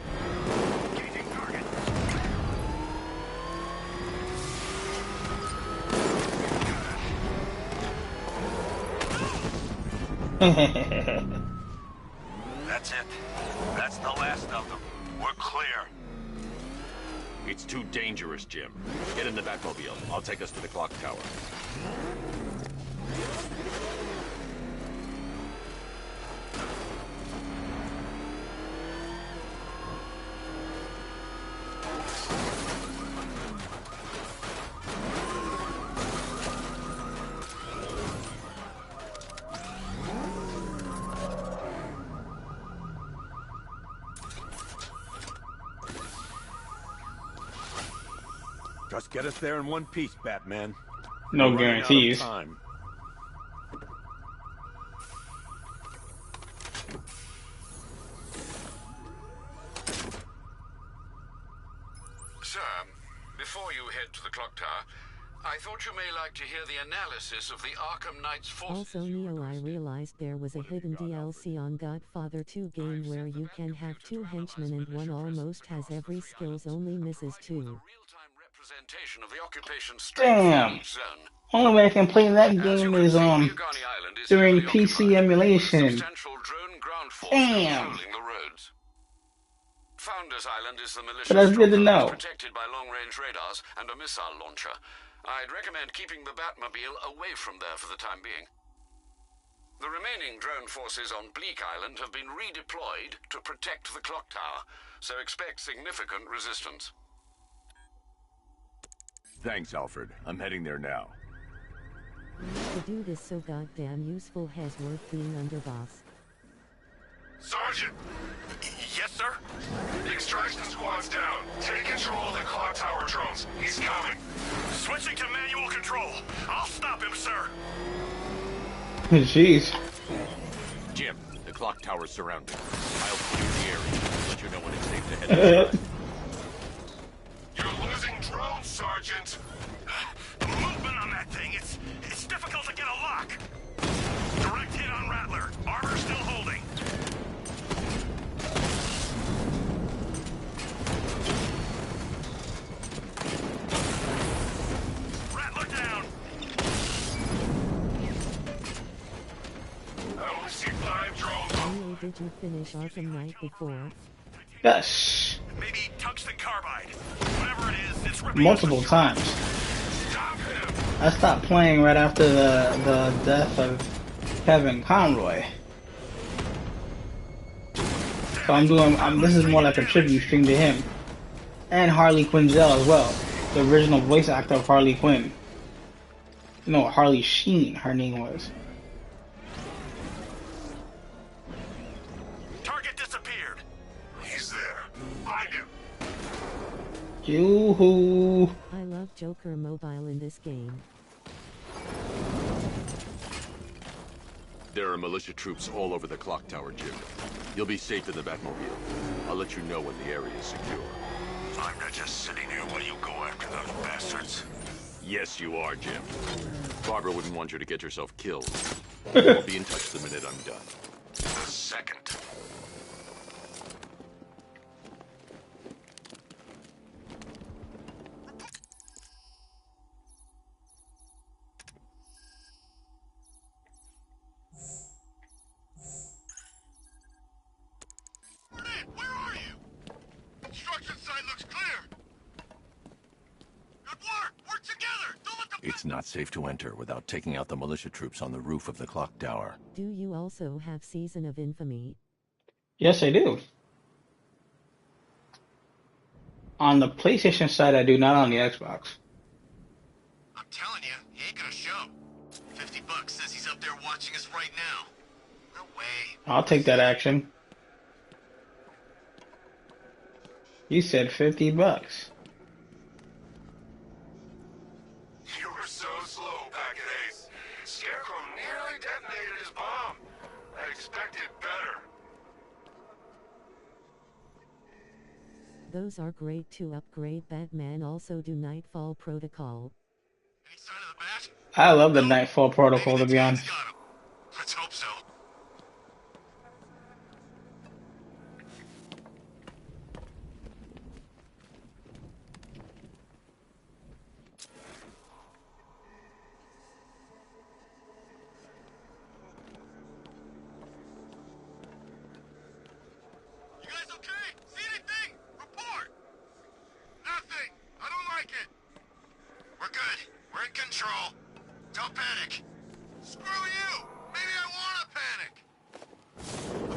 That's it. That's the last of them. We're clear. It's too dangerous, Jim. Get in the Batmobile. I'll take us to the clock tower. Just get us there in one piece, Batman. No We're running out of guarantees. time. Sir, before you head to the clock tower, I thought you may like to hear the analysis of the Arkham Knight's forces. Also Neo, I realized there was a hidden DLC on Godfather 2 game where you can have 2 henchmen and one almost has every skills, only misses 2. Representation of the occupation Damn. zone. Only way I can play that game is during PC emulation. Damn. The roads. Founders Island is the militia But that's good to know. protected by long-range radars and a missile launcher. I'd recommend keeping the Batmobile away from there for the time being. The remaining drone forces on Bleak Island have been redeployed to protect the clock tower, so expect significant resistance. Thanks, Alfred. I'm heading there now. The dude is so goddamn useful, has worth being underboss. Sergeant! Yes, sir? The extraction squad's down. Take control of the clock tower drones. He's coming. Switching to manual control. I'll stop him, sir. Jeez. Jim, the clock tower's surrounded. I'll clear the area. Let you know when it's safe to head. You're losing drones, Sergeant. Movement on that thing. It's difficult to get a lock. Direct hit on Rattler. Armor still holding. Rattler down. did you finish Arkham Knight before? Yes. Maybe tungsten carbide. Whatever it is, it's ripping Multiple times. I stopped playing right after the death of Kevin Conroy. So this is more like a tribute stream to him. And Harley Quinzel as well. The original voice actor of Harley Quinn. No, Harley Sheen, her name was. Target disappeared. He's there. Find him. Yoo-hoo. I love Joker Mobile in this game. There are militia troops all over the clock tower, Jim. You'll be safe in the Batmobile. I'll let you know when the area is secure. I'm not just sitting here while you go after those bastards. Yes, you are, Jim. Barbara wouldn't want you to get yourself killed. I'll be in touch the minute I'm done. The second. Where are you? Construction site looks clear. Good work. Work together. Don't let the... It's not safe to enter without taking out the militia troops on the roof of the clock tower. Do you also have Season of Infamy? Yes, I do. On the PlayStation side, I do, not on the Xbox. I'm telling you, he ain't gonna show. $50 says he's up there watching us right now. No way. I'll take that action. You said $50. You were so slow, Packet Ace. Scarecrow nearly detonated his bomb. I expected better. Those are great to upgrade Batman. Also do Nightfall Protocol. Any sign of the bat? I love the Nightfall Protocol, to be honest. Let's hope so. You guys okay? See anything? Report! Nothing. I don't like it. We're good. We're in control. Don't panic. Screw you! Maybe I wanna panic.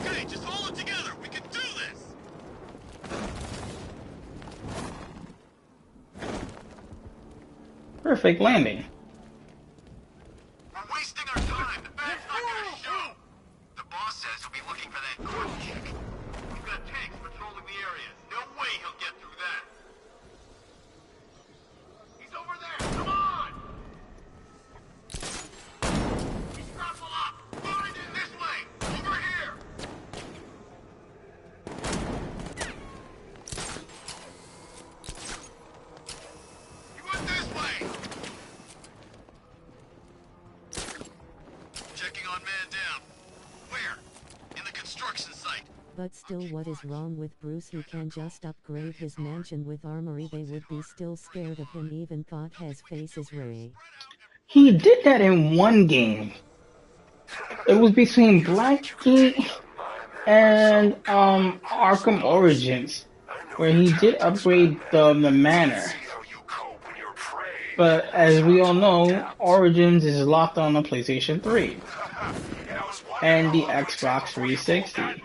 Okay, just hold it together. We can do this. Perfect landing. We're wasting our time. The bat's not gonna show. The boss says he'll be looking for that Gordon chick. We've got tanks patrolling the area. No way he'll get through that. He's over there. Come on! He's grappled up. Moving in this way. Over here. He went this way. Checking on man down. Where? In the construction site. But still, what is wrong with Bruce? He can just upgrade his mansion with armory. They would be still scared of him, even thought his face is Ray. He did that in one game. It was between Blackgate and Arkham Origins, where he did upgrade the manor. But as we all know, Origins is locked on the PlayStation 3 and the Xbox 360.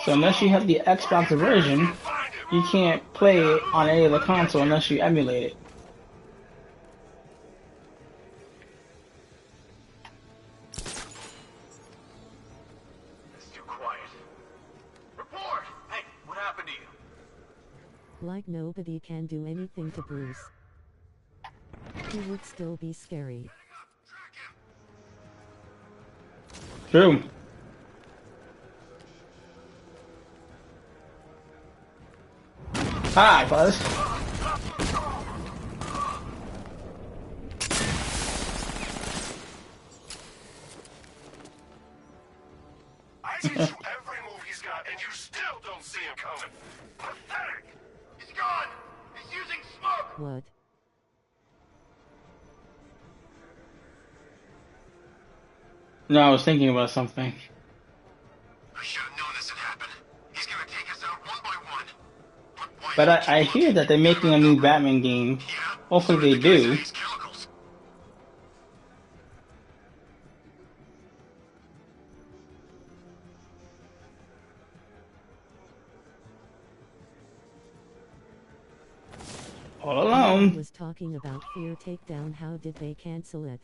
So unless you have the Xbox version, you can't play it on any of the console unless you emulate it. It's too quiet. Report! Hey, what happened to you? Like nobody can do anything to Bruce. He would still be scary. True. Hi, Buzz. I teach you every move he's got, and you still don't see him coming. Pathetic! He's gone! He's using smoke! What? No, I was thinking about something. But I hear that they're making a new Batman game. Hopefully they do. All Everyone alone. was talking about Fear Takedown. How did they cancel it?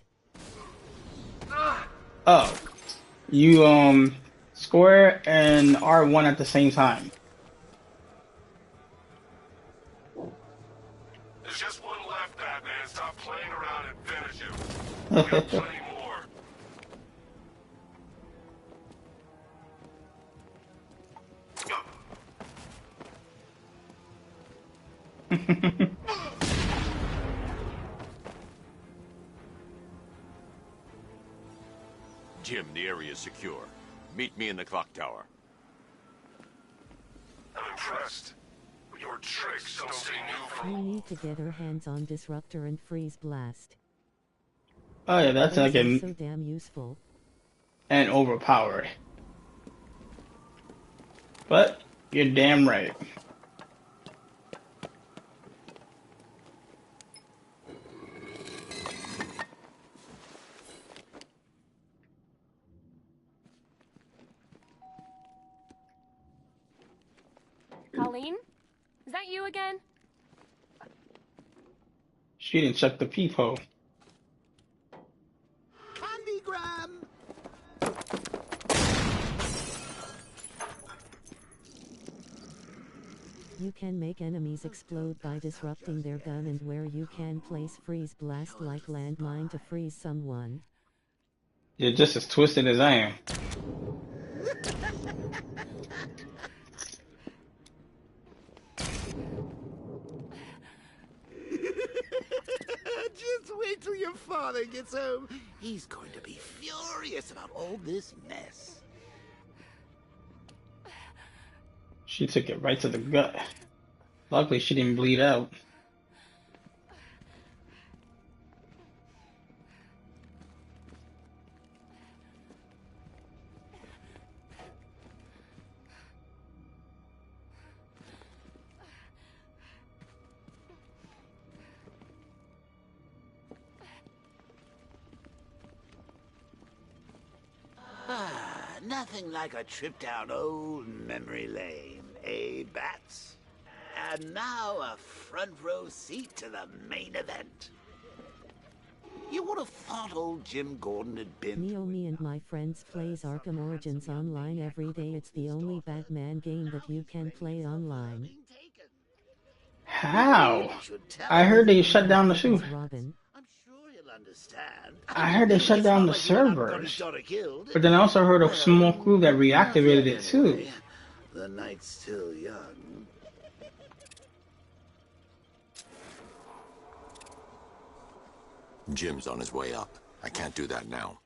Oh, you square and R1 at the same time. There's just one left, Batman. Stop playing around and finish him. We got plenty more. Jim, the area is secure. Meet me in the clock tower. I'm impressed. But your tricks don't stay new for We need to get our hands on Disruptor and Freeze Blast. Oh yeah, that's Those like are so damn useful. and overpowered. But you're damn right. Colleen? Is that you again? She didn't check the peephole. Candygram! You can make enemies explode by disrupting their gun, and where you can place Freeze Blast like landmine to freeze someone. You're just as twisted as I am. Just wait till your father gets home. He's going to be furious about all this mess. She took it right to the gut. Luckily, she didn't bleed out. Nothing like a trip down old memory lane, eh, Bats? And now a front row seat to the main event. You would have thought old Jim Gordon had been... Me and my friends plays Arkham Origins online every day. It's the only Batman game that you can play online. How? I heard they shut down the show. Robin. I heard they shut down the servers. But then I also heard a small crew that reactivated it too. The night's still young. Jim's on his way up. I can't do that now.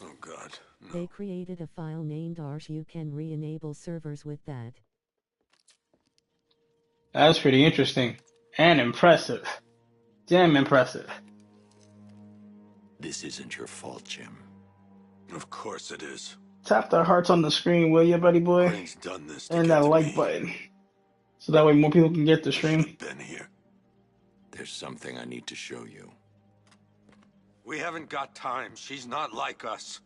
Oh, God. No. They created a file named Arsh. You can re-enable servers with that. That's pretty interesting. And impressive. Damn impressive. This isn't your fault, Jim. Of course it is. Tap the hearts on the screen, will you, buddy boy? Crane's done this to and get that to like me. button. So that way more people can get the stream. Been here. There's something I need to show you. We haven't got time. She's not like us.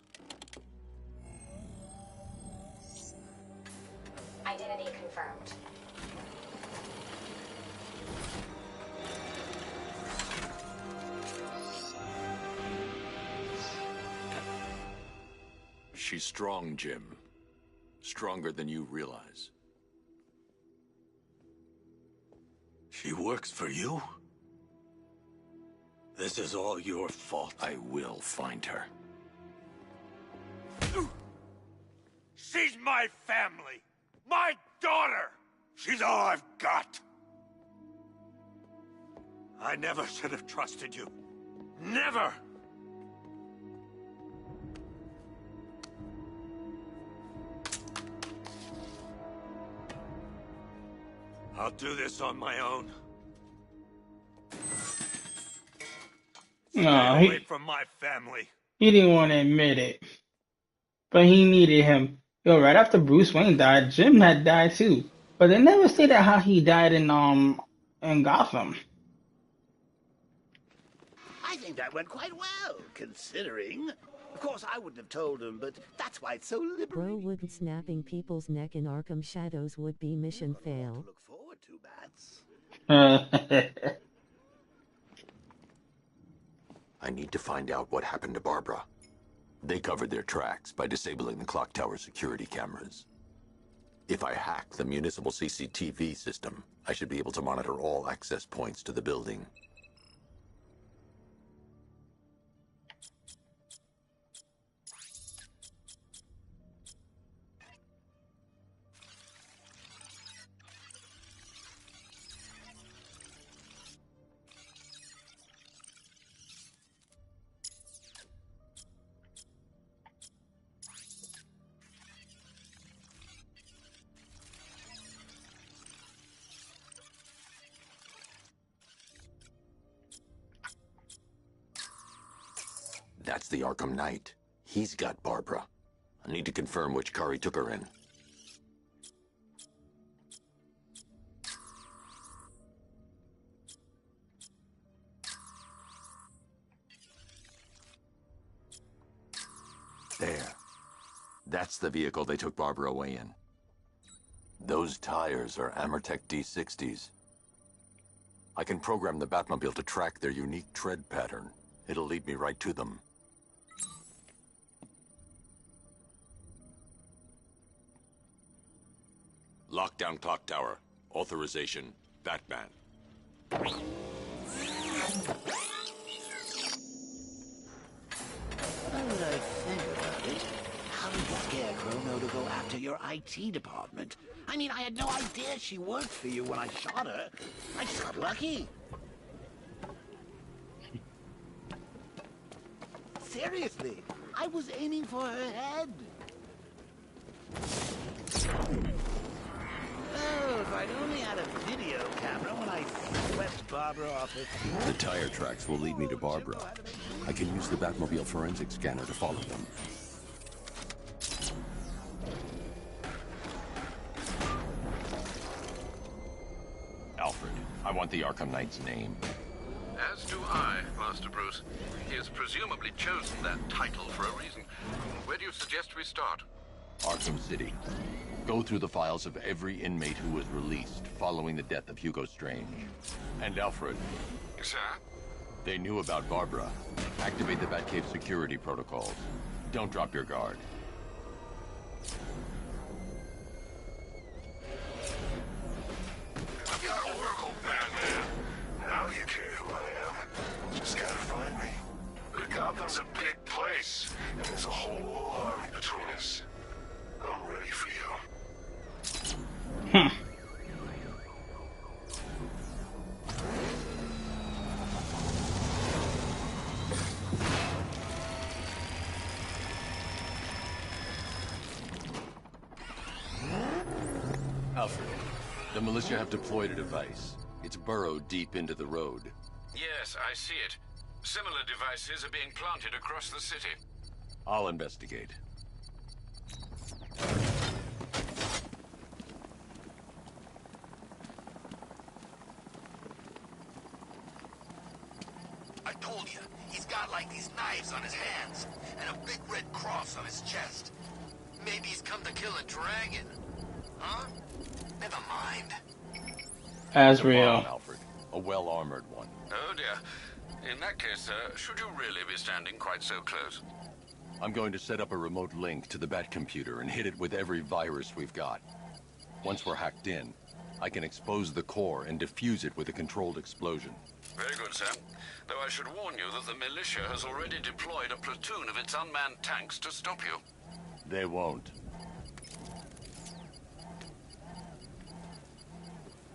Identity confirmed. She's strong, Jim. Stronger than you realize. She works for you? This is all your fault. I will find her. She's my family! My daughter! She's all I've got! I never should have trusted you. Never! I'll do this on my own. Stay No, away from my family. he didn't want to admit it. but he needed him. Yo, right after Bruce Wayne died, Jim had died too. But they never stated how he died in Gotham. I think that went quite well, considering. Of course, I wouldn't have told him, but that's why it's so liberating. Bro, wouldn't snapping people's neck in Arkham Shadows would be mission fail? Look forward to, Bats. I need to find out what happened to Barbara. They covered their tracks by disabling the clock tower security cameras. If I hack the municipal CCTV system, I should be able to monitor all access points to the building. That's the Arkham Knight. He's got Barbara. I need to confirm which car he took her in. There. That's the vehicle they took Barbara away in. Those tires are Amertech D60s. I can program the Batmobile to track their unique tread pattern. It'll lead me right to them. Lockdown clock tower. Authorization, Batman. Now that I think about it, how did the Scarecrow know to go after your IT department? I mean, I had no idea she worked for you when I shot her. I just got lucky. Seriously, I was aiming for her head. Oh, if I'd only had a video camera when I swept Barbara off her feet. The tire tracks will lead me to Barbara. I can use the Batmobile forensic scanner to follow them. Alfred, I want the Arkham Knight's name. As do I, Master Bruce. He has presumably chosen that title for a reason. Where do you suggest we start? Arkham City. Go through the files of every inmate who was released following the death of Hugo Strange. And Alfred. Sir? They knew about Barbara. Activate the Batcave security protocols. Don't drop your guard. I've got Oracle, Batman. Now you care who I am. Just gotta find me. But Gotham's a big place, and there's a whole army between us. I'm ready for you. Alfred, the militia have deployed a device. It's burrowed deep into the road. Yes, I see it. Similar devices are being planted across the city. I'll investigate. I told you, he's got like these knives on his hands, and a big red cross on his chest. Maybe he's come to kill a dragon. Huh? Never mind. Azrael. Alfred. A well-armored one. Oh dear. In that case, should you really be standing quite so close? I'm going to set up a remote link to the Bat computer and hit it with every virus we've got. Once we're hacked in, I can expose the core and defuse it with a controlled explosion. Very good, sir. Though I should warn you that the militia has already deployed a platoon of its unmanned tanks to stop you. They won't.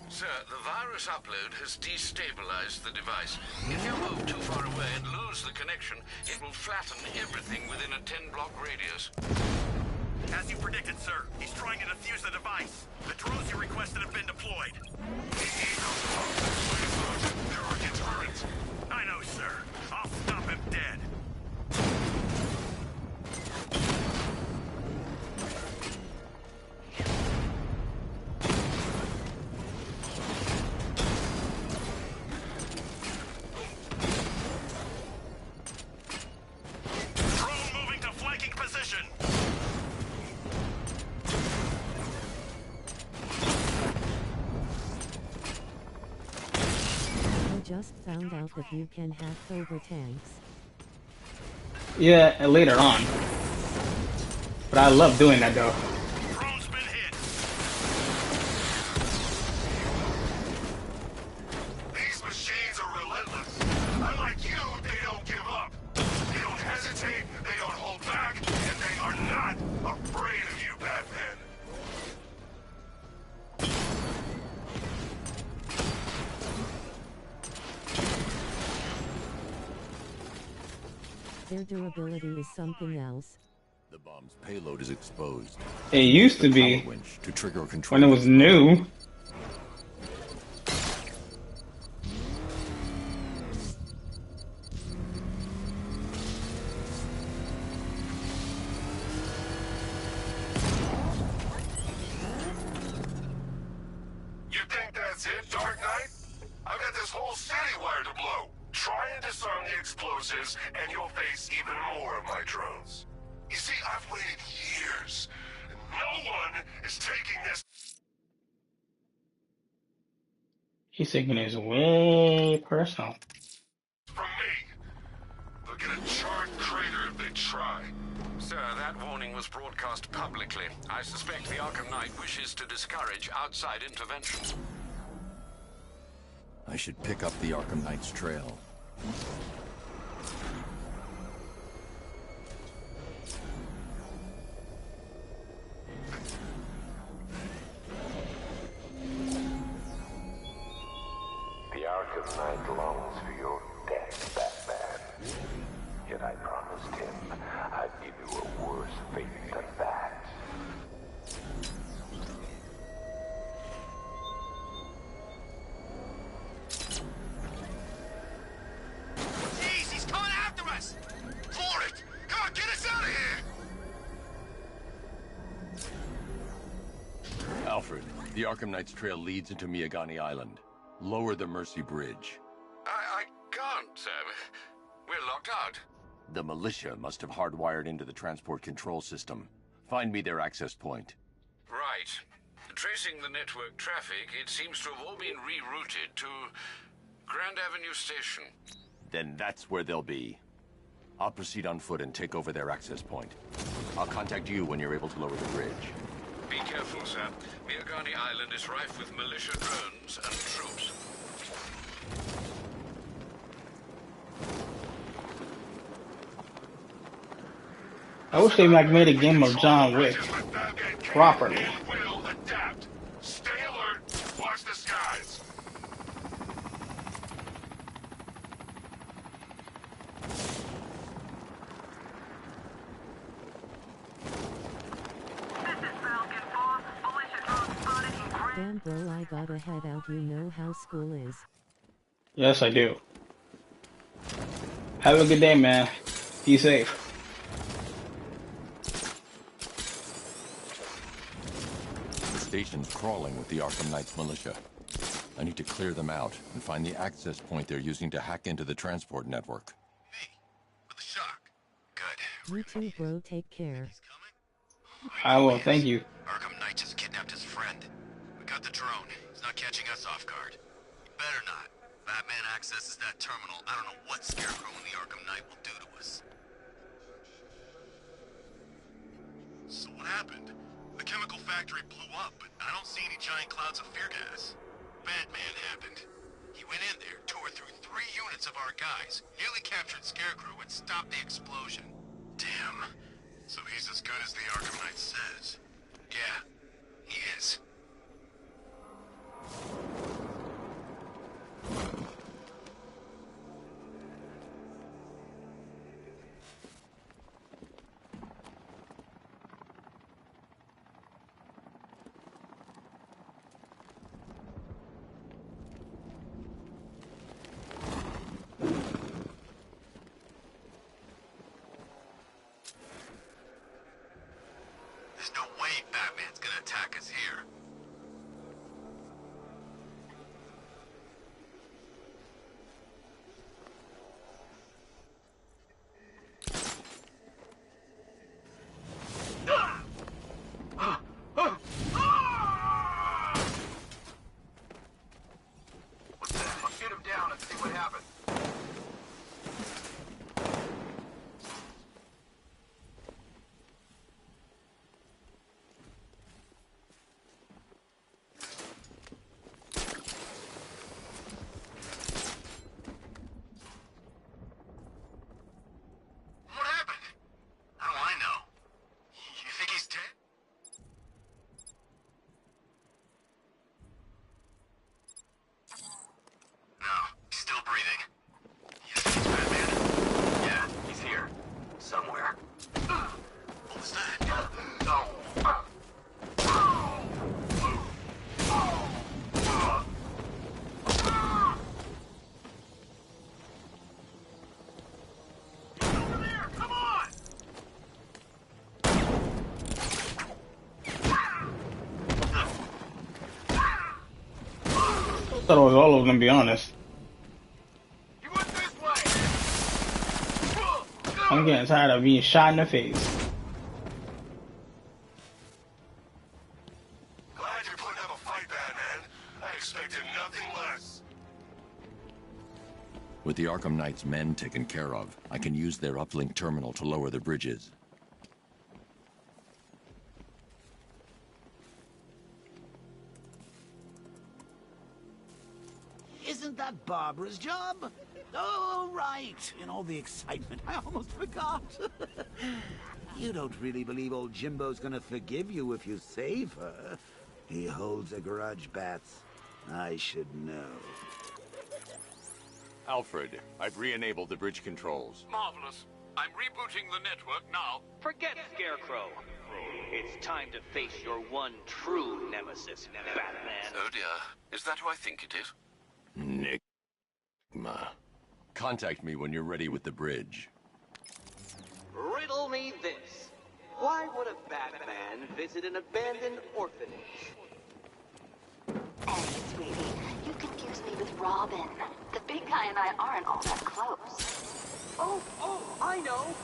Sir, the virus upload has destabilized the device. If you move too far away and lose the connection, it will flatten everything within a 10-block radius. As you predicted, sir, he's trying to defuse the device. The drones you requested have been deployed. There are deterrents. I know, sir. I'll stop him dead. just found out that you can hack over tanks. Yeah, and later on. But I love doing that though. These machines are relentless. Unlike you, they don't give up. They don't hesitate, they don't hold back, and they are not afraid of you, Batman. Their durability is something else. The bomb's payload is exposed. It used to be to trigger a control when it was new. You think that's it, Dark Knight? I've got this whole city wired to blow. Try and disarm the explosives, and you'll face even more of my drones. You see, I've waited years, and no one is taking this He's taking his way personal. from me. They'll get a charred crater if they try. Sir, that warning was broadcast publicly. I suspect the Arkham Knight wishes to discourage outside intervention. I should pick up the Arkham Knight's trail. The Arkham Knight longs for your death, Batman. Yet I promised him I'd give you a worse fate than that. Jeez, he's coming after us! For it! Come on, get us out of here! Alfred, the Arkham Knight's trail leads into Miyagani Island. Lower the Mercy Bridge. I can't, sir. We're locked out. The militia must have hardwired into the transport control system. Find me their access point. Right. Tracing the network traffic, it seems to have all been rerouted to Grand Avenue Station. Then that's where they'll be. I'll proceed on foot and take over their access point. I'll contact you when you're able to lower the bridge. Be careful, sir. Miyagani Island is rife with militia drones and troops. I wish they made a game of John Wick properly. Will adapt. Stay alert. Watch the skies. Damn bro, I gotta head out. You know how school is. Yes, I do. Have a good day, man. Be safe. The station's crawling with the Arkham Knight's militia. I need to clear them out and find the access point they're using to hack into the transport network. You too, bro. Take care. I will. Thank you. Arkham Knight just kidnapped his friend. We got the drone. He's not catching us off guard. He better not. Batman accesses that terminal. I don't know what Scarecrow and the Arkham Knight will do to us. So what happened? The chemical factory blew up, but I don't see any giant clouds of fear gas. Batman happened. He went in there, tore through 3 units of our guys, nearly captured Scarecrow, and stopped the explosion. Damn. So he's as good as the Arkham Knight says. Yeah, he is. There's no way Batman's gonna attack us here. What's that? I'll shoot him down and see what happens. I thought it was all of them, to be honest. I'm getting tired of being shot in the face. Glad you're putting up a fight, Batman. I expected nothing less. With the Arkham Knight's men taken care of, I can use their uplink terminal to lower the bridges. Isn't that Barbara's job? Oh, right. In all the excitement, I almost forgot. You don't really believe old Jimbo's gonna forgive you if you save her. He holds a grudge, Bats. I should know. Alfred, I've re-enabled the bridge controls. Marvelous. I'm rebooting the network now. Forget Scarecrow. It's time to face your one true nemesis, Batman. Oh dear. Is that who I think it is? Enigma. Contact me when you're ready with the bridge. Riddle me this. Why would a Batman visit an abandoned orphanage? Hey, sweetie, you confused me with Robin. The big guy and I aren't all that close. Oh, I know.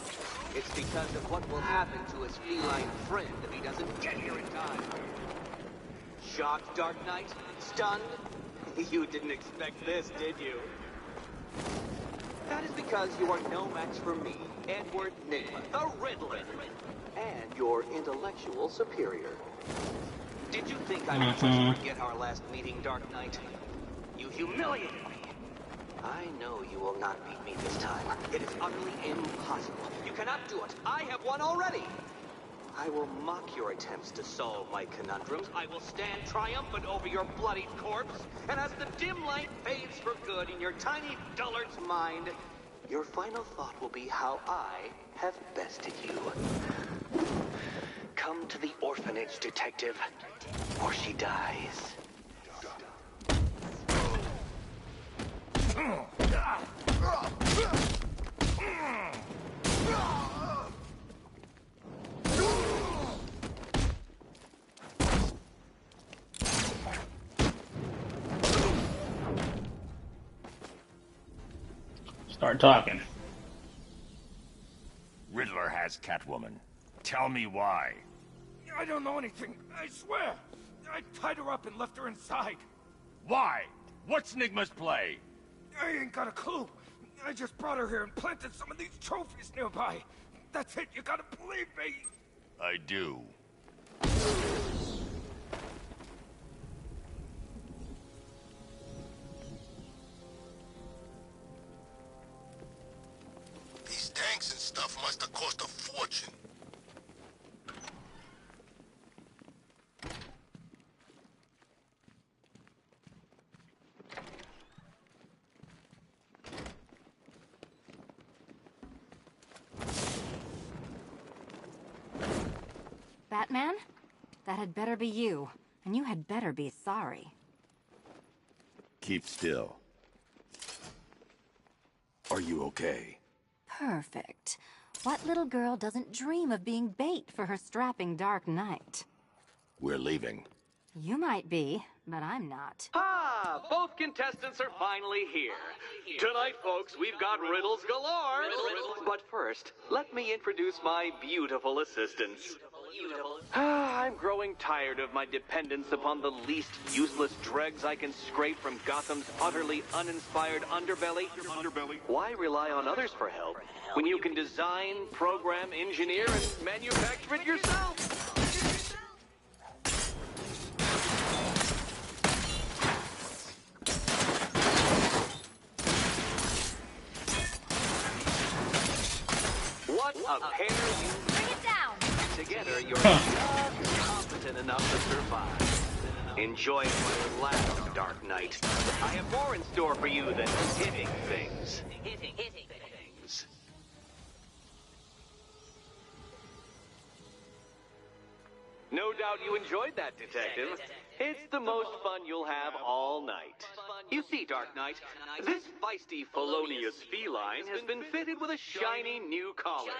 It's because of what will happen to his feline friend if he doesn't get here in time. Shocked, Dark Knight? Stunned? You didn't expect this, did you? That is because you are no match for me, Edward Nygma, the Riddler, and your intellectual superior. Did you think I would just forget our last meeting, Dark Knight? You humiliated me. I know you will not beat me this time. It is utterly impossible. You cannot do it. I have won already. I will mock your attempts to solve my conundrums. I will stand triumphant over your bloodied corpse. And as the dim light fades for good in your tiny dullard's mind, your final thought will be how I have bested you. Come to the orphanage, detective, or she dies. Start talking. Riddler has Catwoman. Tell me why. I don't know anything, I swear. I tied her up and left her inside. Why? What's Nygma's play? I ain't got a clue. I just brought her here and planted some of these trophies nearby. That's it, you gotta believe me. I do. These tanks and stuff must have cost a fortune. Batman? That had better be you. And you had better be sorry. Keep still. Are you okay? Perfect. What little girl doesn't dream of being bait for her strapping Dark Knight? We're leaving. You might be, but I'm not. Ah, both contestants are finally here. Tonight, folks, we've got riddles galore. But first, let me introduce my beautiful assistants. I'm growing tired of my dependence upon the least useless dregs I can scrape from Gotham's utterly uninspired underbelly. Why rely on others for help when you can design, program, engineer, and manufacture it yourself? What a pair you... Bring it down! Together, you're just competent enough to survive. Enjoy it while it lasts, Dark Knight. I have more in store for you than hitting things. Hitting things. No doubt you enjoyed that, Detective. It's the most fun you'll have all night. You see, Dark Knight, this feisty felonious feline has been fitted with a shiny new collar.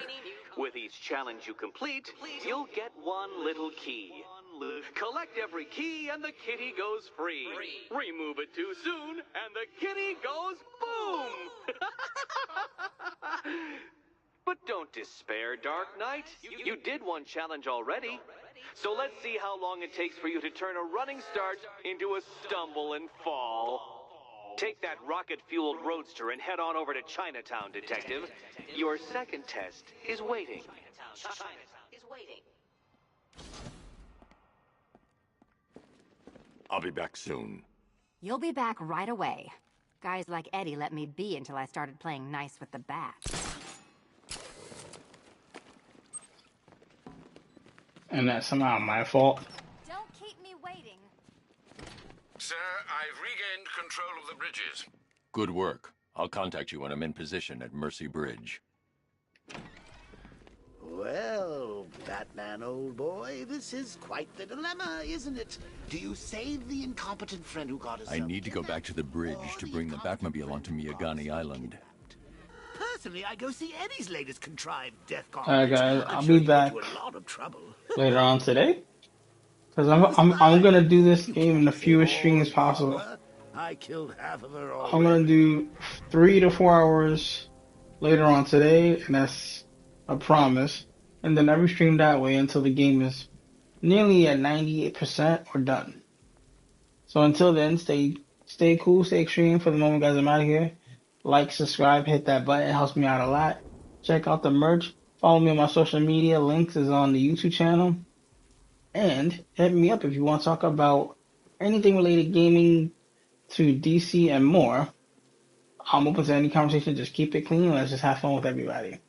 With each challenge you complete, you'll get one little key. Collect every key and the kitty goes free. Remove it too soon and the kitty goes boom! But don't despair, Dark Knight. You did one challenge already. So let's see how long it takes for you to turn a running start into a stumble and fall. Take that rocket-fueled roadster and head on over to Chinatown, Detective. Your second test is waiting. I'll be back soon. You'll be back right away. Guys like Eddie let me be until I started playing nice with the bats. And that's somehow my fault. Don't keep me waiting. Sir, I've regained control of the bridges. Good work. I'll contact you when I'm in position at Mercy Bridge. Well, Batman, old boy, this is quite the dilemma, isn't it? Do you save the incompetent friend who got us? I need to go back to the bridge to bring the Batmobile onto Miyagani Island. Personally, I go see Eddie's latest contrived death Alright, conference. guys, I'm I'll sure be he'll back get you a lot of trouble. later on today. Because I'm gonna do this game in the fewest streams possible. I killed half of her I'm gonna do 3 to 4 hours later on today, and that's a promise. And then every stream that way until the game is nearly at 98% or done. So until then, stay cool, stay extreme. For the moment, guys, I'm out of here. Like, subscribe, hit that button. It helps me out a lot. Check out the merch. Follow me on my social media. Links is on the YouTube channel. And hit me up if you want to talk about anything related gaming to DC and more. I'm open to any conversation. Just keep it clean. Let's just have fun with everybody.